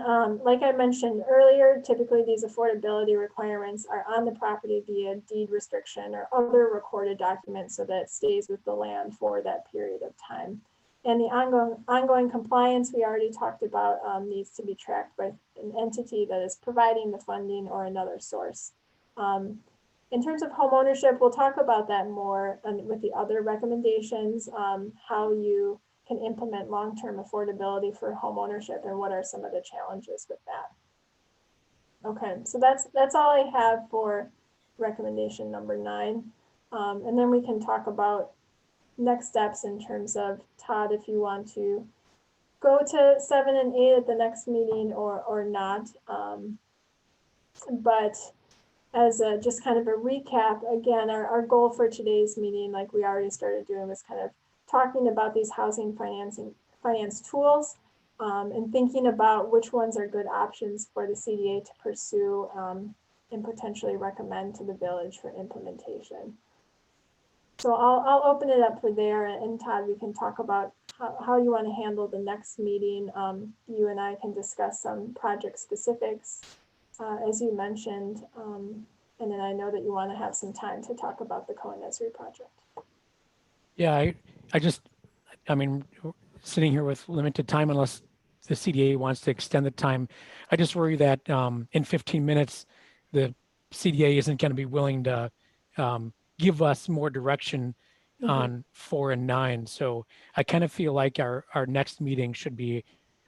like I mentioned earlier, typically these affordability requirements are on the property via deed restriction or other recorded documents so that it stays with the land for that period of time. And the ongoing compliance we already talked about needs to be tracked by an entity that is providing the funding or another source. In terms of home ownership, we'll talk about that more with the other recommendations, how you can implement long-term affordability for home ownership and what are some of the challenges with that. Okay, so that's all I have for recommendation number 9. And then we can talk about next steps in terms of, Todd, if you want to go to 7 and 8 at the next meeting or not. But as a, just kind of a recap, again, our goal for today's meeting, like we already started doing, was kind of talking about these housing finance tools, and thinking about which ones are good options for the CDA to pursue, and potentially recommend to the village for implementation. So I'll open it up for there, and Todd, we can talk about how you want to handle the next meeting. You and I can discuss some project specifics, as you mentioned, and then I know that you want to have some time to talk about the Cohen Esri project. Yeah, I mean, sitting here with limited time, unless the CDA wants to extend the time, I just worry that in 15 minutes, the CDA isn't going to be willing to give us more direction on 4 and 9. So I kind of feel like our next meeting should be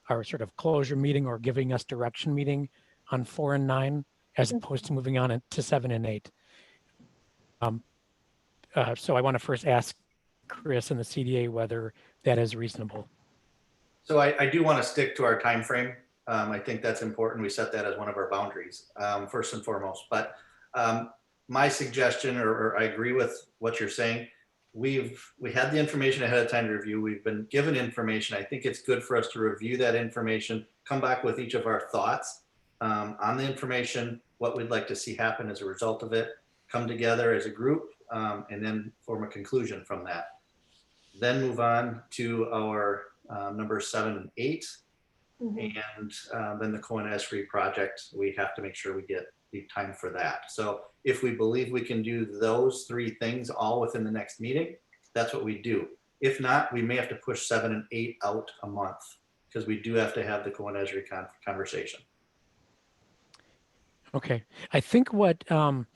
our sort of closure meeting or giving us direction meeting on 4 and 9, as opposed to moving on to 7 and 8. So I want to first ask Chris and the CDA whether that is reasonable. So I do want to stick to our time frame. I think that's important. We set that as one of our boundaries, first and foremost. But my suggestion, or I agree with what you're saying, we had the information ahead of time to review. We've been given information. I think it's good for us to review that information, come back with each of our thoughts on the information, what we'd like to see happen as a result of it, come together as a group, and then form a conclusion from that. Then move on to our numbers 7 and 8, and then the Cohen Esri project. We have to make sure we get the time for that. So if we believe we can do those 3 things all within the next meeting, that's what we do. If not, we may have to push 7 and 8 out a month, because we do have to have the Cohen Esri conversation. Okay, I think what I'm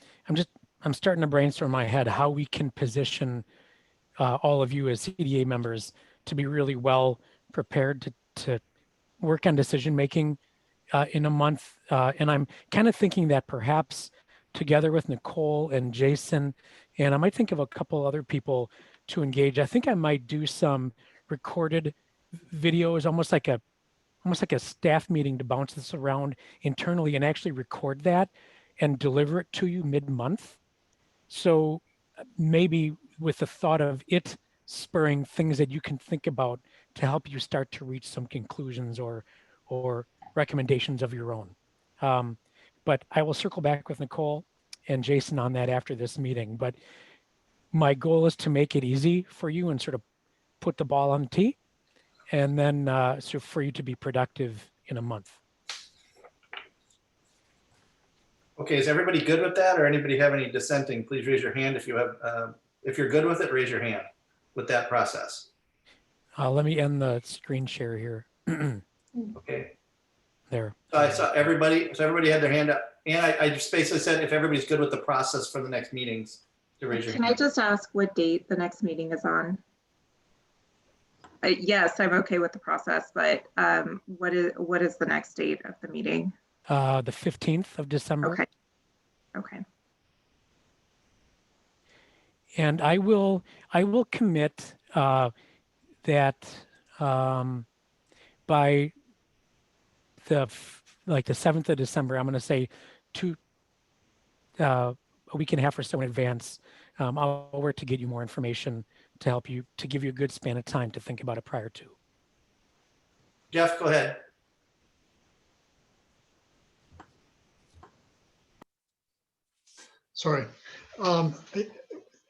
starting to brainstorm in my head how we can position all of you as CDA members to be really well prepared to work on decision making in a month. And I'm kind of thinking that perhaps together with Nicole and Jason, and I might think of a couple other people to engage. I think I might do some recorded videos, almost like a staff meeting, to bounce this around internally and actually record that and deliver it to you mid-month. So maybe with the thought of it spurring things that you can think about to help you start to reach some conclusions or recommendations of your own. But I will circle back with Nicole and Jason on that after this meeting. But my goal is to make it easy for you and sort of put the ball on the tee, and then so for you to be productive in a month. Okay, is everybody good with that, or anybody have any dissenting? Please raise your hand if you have. If you're good with it, raise your hand with that process. Let me end the screen share here. Okay. There. So I saw everybody. So everybody had their hand up, and I just basically said if everybody's good with the process for the next meetings, to raise your hand. Can I just ask what date the next meeting is on? Yes, I'm okay with the process, but what is the next date of the meeting? The 15th of December. Okay. Okay. And I will commit that by the 7th of December, I'm going to say a week and a half or so in advance, I'll work to get you more information to help you, to give you a good span of time to think about it prior to. Jeff, go ahead. Sorry.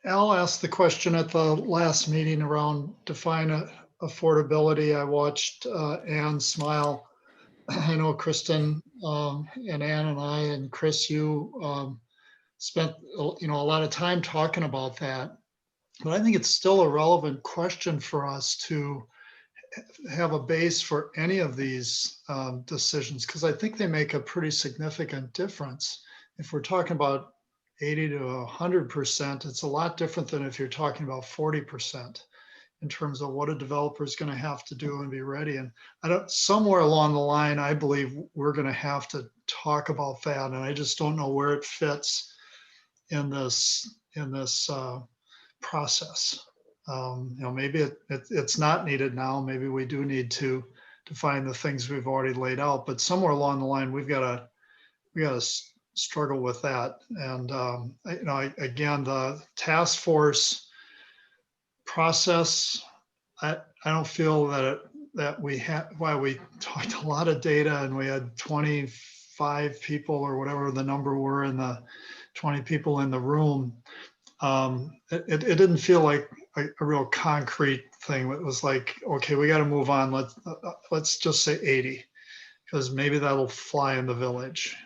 Al asked the question at the last meeting around define affordability. I watched Ann smile. I know Kristen and Ann and I and Chris, you spent a lot of time talking about that. But I think it's still a relevant question for us to have a base for any of these decisions, because I think they make a pretty significant difference. If we're talking about 80 to 100%, it's a lot different than if you're talking about 40% in terms of what a developer is going to have to do and be ready. And somewhere along the line, I believe we're going to have to talk about that, and I just don't know where it fits in this process. Maybe it's not needed now. Maybe we do need to define the things we've already laid out, but somewhere along the line, we got to struggle with that. And again, the task force process, I don't feel that we had, while we talked a lot of data and we had 25 people or whatever the number were in the 20 people in the room, it didn't feel like a real concrete thing. It was like, okay, we got to move on. Let's just say 80, because maybe that'll fly in the village.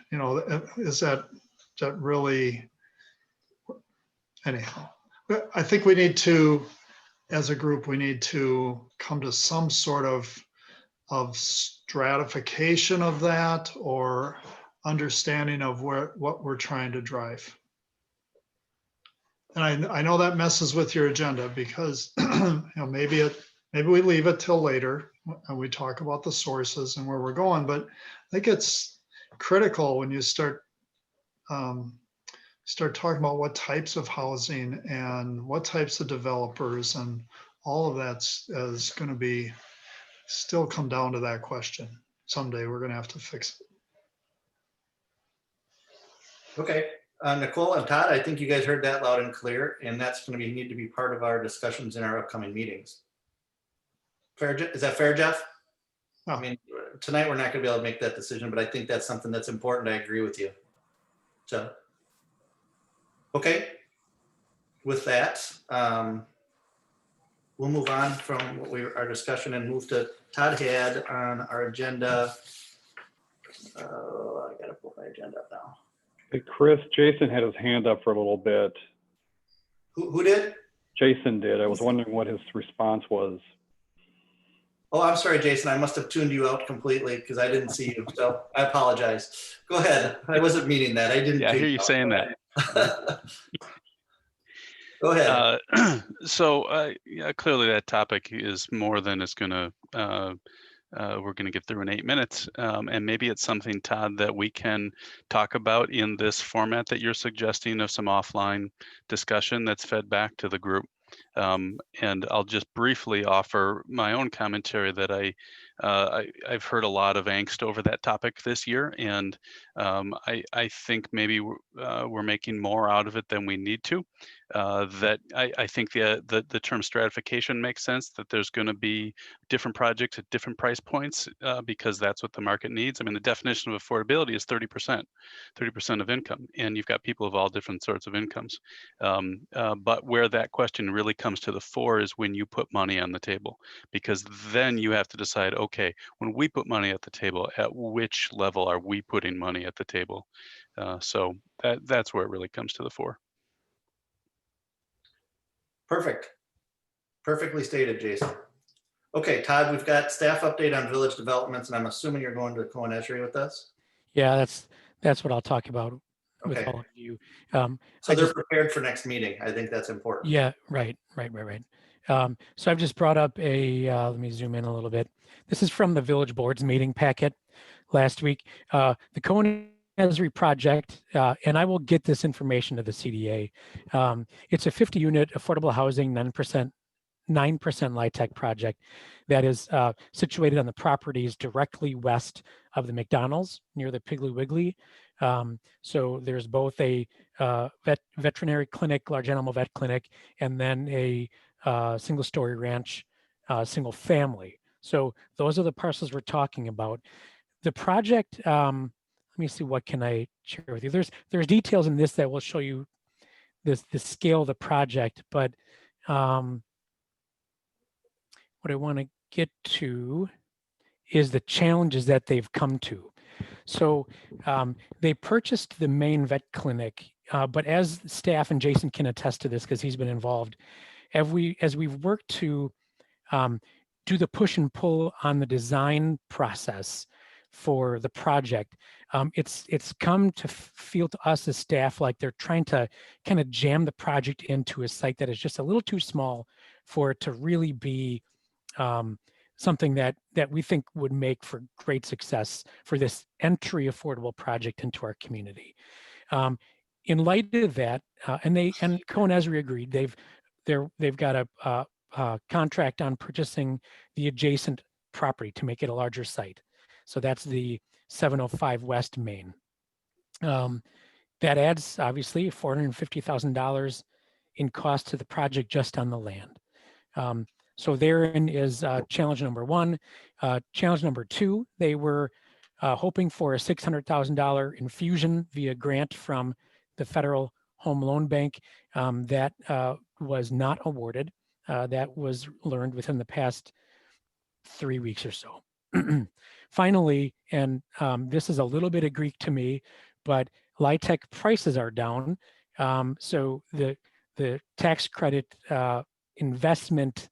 Is that really, anyhow? I think we need to, as a group, we need to come to some sort of stratification of that, or understanding of what we're trying to drive. And I know that messes with your agenda, because maybe we leave it till later and we talk about the sources and where we're going. But I think it's critical when you start talking about what types of housing and what types of developers, and all of that is going to be still come down to that question. Someday we're going to have to fix it. Okay, Nicole and Todd, I think you guys heard that loud and clear, and that's going to need to be part of our discussions in our upcoming meetings. Fair, is that fair, Jeff? Oh. I mean, tonight we're not going to be able to make that decision, but I think that's something that's important. I agree with you. So, okay. With that, we'll move on from our discussion and move to Todd had on our agenda. I got to pull my agenda up now. Hey, Chris, Jason had his hand up for a little bit. Who did? Jason did. I was wondering what his response was. Oh, I'm sorry, Jason. I must have tuned you out completely because I didn't see you. So I apologize. Go ahead. I wasn't meaning that. I didn't. Yeah, I hear you saying that. Go ahead. Yeah, clearly that topic is more than it's going to, we're going to get through in 8 minutes. And maybe it's something, Todd, that we can talk about in this format that you're suggesting of some offline discussion that's fed back to the group. And I'll just briefly offer my own commentary that I've heard a lot of angst over that topic this year, and I think maybe we're making more out of it than we need to. That I think the term stratification makes sense, that there's going to be different projects at different price points because that's what the market needs. I mean, the definition of affordability is 30% of income, and you've got people of all different sorts of incomes. But where that question really comes to the fore is when you put money on the table, because then you have to decide, okay, when we put money at the table, at which level are we putting money at the table? So that's where it really comes to the fore. Perfect. Perfectly stated, Jason. Okay, Todd, we've got staff update on village developments, and I'm assuming you're going to Cohen Esri with us. Yeah, that's what I'll talk about with Okay. all of you. So they're prepared for next meeting. I think that's important. Yeah, right. So I've just brought up let me zoom in a little bit. This is from the village board's meeting packet last week. The Cohen Esri project, and I will get this information to the CDA. It's a 50-unit affordable housing, 9% LIHTC project that is situated on the properties directly west of the McDonald's near the Piggly Wiggly. So there's both a veterinary clinic, large animal vet clinic, and then a single-story ranch, single family. So those are the parcels we're talking about. The project, let me see, what can I share with you? There's details in this that will show you the scale of the project, but what I want to get to is the challenges that they've come to. So they purchased the main vet clinic, but as staff, and Jason can attest to this because he's been involved, as we've worked to do the push and pull on the design process for the project, it's come to feel to us as staff like they're trying to kind of jam the project into a site that is just a little too small for it to really be something that we think would make for great success for this entry affordable project into our community. In light of that, and Cohen Esri agreed, they've got a contract on purchasing the adjacent property to make it a larger site. So that's the 705 West Main. That adds obviously $450,000 in cost to the project just on the land. So therein is challenge number one. Challenge number two, they were hoping for a $600,000 infusion via grant from the Federal Home Loan Bank. That was not awarded. That was learned within the past 3 weeks or so. Finally, and this is a little bit of Greek to me, but LIHTC prices are down. So the tax credit investment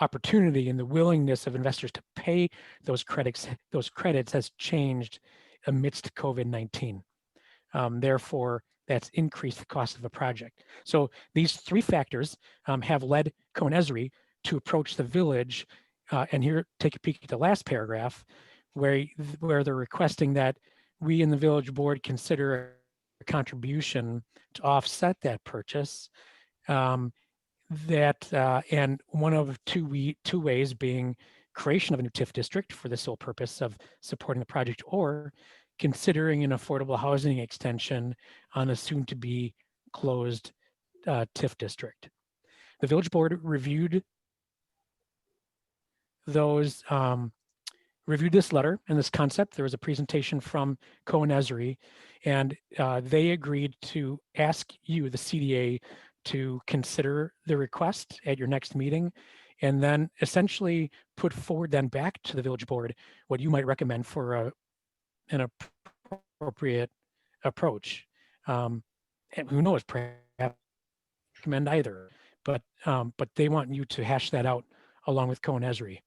opportunity and the willingness of investors to pay those credits has changed amidst COVID-19. Therefore, that's increased the cost of a project. So these three factors have led Cohen Esri to approach the village, and here, take a peek at the last paragraph, where they're requesting that we in the village board consider a contribution to offset that purchase. And one of two ways being creation of a new TIF district for the sole purpose of supporting the project, or considering an affordable housing extension on a soon-to-be closed TIF district. The village board reviewed those, reviewed this letter and this concept. There was a presentation from Cohen Esri, and they agreed to ask you, the CDA, to consider the request at your next meeting, and then essentially put forward then back to the village board what you might recommend for an appropriate approach. And who knows, perhaps recommend either, but they want you to hash that out along with Cohen Esri.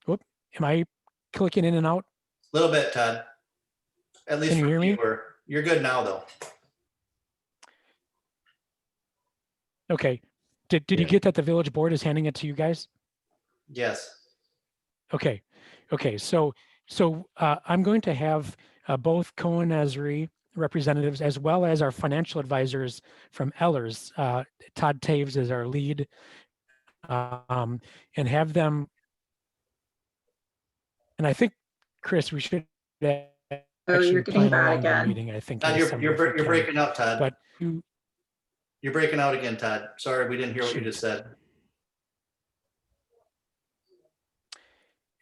Whoop, am I clicking in and out? A little bit, Todd. At least Can you hear me? You're good now, though. Okay. Did you get that the village board is handing it to you guys? Yes. Okay. Okay. So I'm going to have both Cohen Esri representatives as well as our financial advisors from Ellers, Todd Taves is our lead, and have them. And I think, Chris, we should you're getting bad again. meeting. I think Todd, you're breaking out, Todd. But you're breaking out again, Todd. Sorry, we didn't hear what you just said.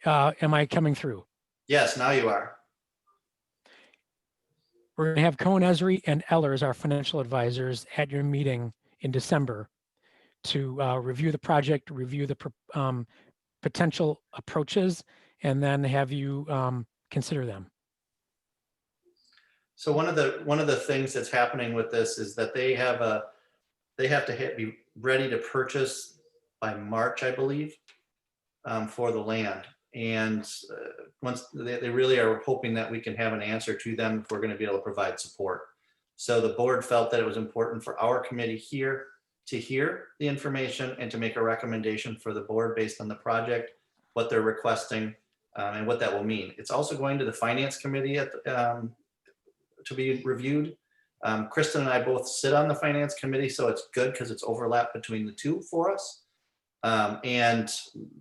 Am I coming through? Yes, now you are. We're going to have Cohen Esri and Ellers, our financial advisors, at your meeting in December to review the project, review the potential approaches, and then have you consider them. So one of the things that's happening with this is that they have to be ready to purchase by March, I believe, for the land. And once they really are hoping that we can have an answer to them if we're going to be able to provide support. So the board felt that it was important for our committee here to hear the information and to make a recommendation for the board based on the project, what they're requesting, and what that will mean. It's also going to the finance committee to be reviewed. Kristen and I both sit on the finance committee, so it's good because it's overlap between the two for us. And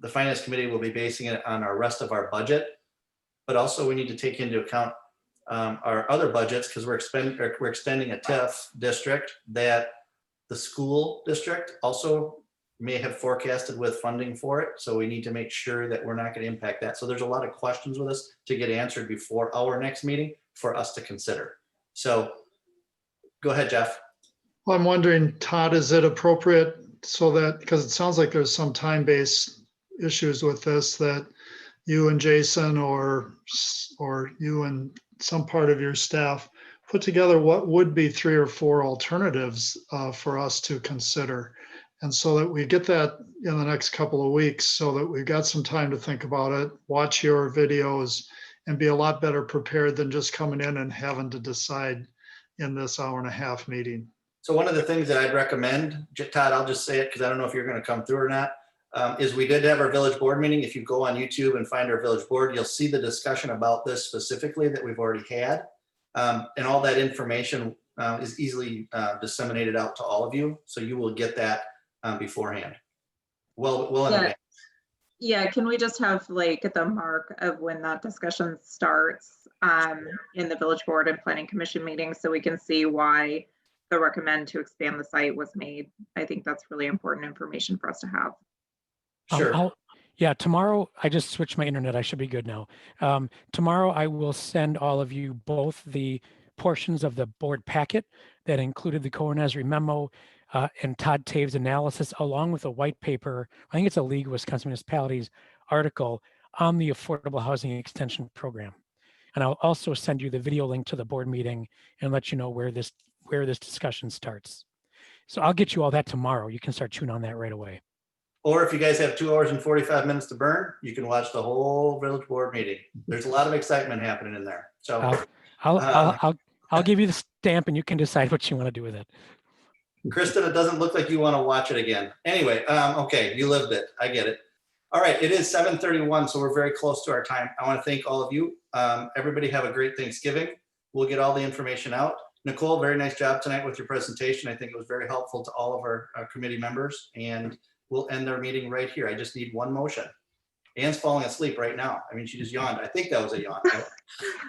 the finance committee will be basing it on our rest of our budget, but also we need to take into account our other budgets because we're extending a TIF district that the school district also may have forecasted with funding for it. So we need to make sure that we're not going to impact that. So there's a lot of questions with us to get answered before our next meeting for us to consider. So go ahead, Jeff. Well, I'm wondering, Todd, is it appropriate so that, because it sounds like there's some time-based issues with this, that you and Jason or you and some part of your staff put together what would be 3 or 4 alternatives for us to consider. And so that we get that in the next couple of weeks so that we've got some time to think about it, watch your videos, and be a lot better prepared than just coming in and having to decide in this hour-and-a-half meeting. So one of the things that I'd recommend, Todd, I'll just say it because I don't know if you're going to come through or not, is we did have our village board meeting. If you go on YouTube and find our village board, you'll see the discussion about this specifically that we've already had. And all that information is easily disseminated out to all of you. So you will get that beforehand. Well in advance. Yeah, can we just have like the mark of when that discussion starts in the village board and planning commission meetings so we can see why the recommend to expand the site was made? I think that's really important information for us to have. Sure. Yeah, tomorrow, I just switched my internet. I should be good now. Tomorrow, I will send all of you both the portions of the board packet that included the co-advisory memo and Todd Taves analysis, along with a white paper. I think it's a League of Wisconsin Municipalities article on the Affordable Housing Extension Program. And I'll also send you the video link to the board meeting and let you know where this discussion starts. So I'll get you all that tomorrow. You can start chewing on that right away. Or if you guys have 2 hours and 45 minutes to burn, you can watch the whole village board meeting. There's a lot of excitement happening in there. So I'll give you the stamp and you can decide what you want to do with it. Kristen, it doesn't look like you want to watch it again. Anyway, okay, you lived it. I get it. All right, it is 7:31, so we're very close to our time. I want to thank all of you. Everybody have a great Thanksgiving. We'll get all the information out. Nicole, very nice job tonight with your presentation. I think it was very helpful to all of our committee members, and we'll end our meeting right here. I just need one motion. Anne's falling asleep right now. I mean, she just yawned. I think that was a yawn.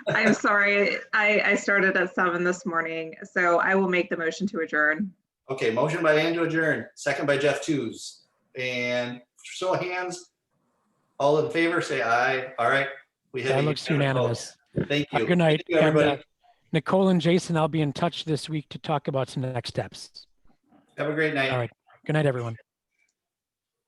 I'm sorry. I started at 7 this morning, so I will make the motion to adjourn. Okay, motion by Anne to adjourn, second by Jeff Tews. And show of hands, all in favor, say aye. All right. That looks unanimous. Thank you. Good night. Thank you, everybody. And, Nicole and Jason, I'll be in touch this week to talk about some next steps. Have a great night. All right. Good night, everyone.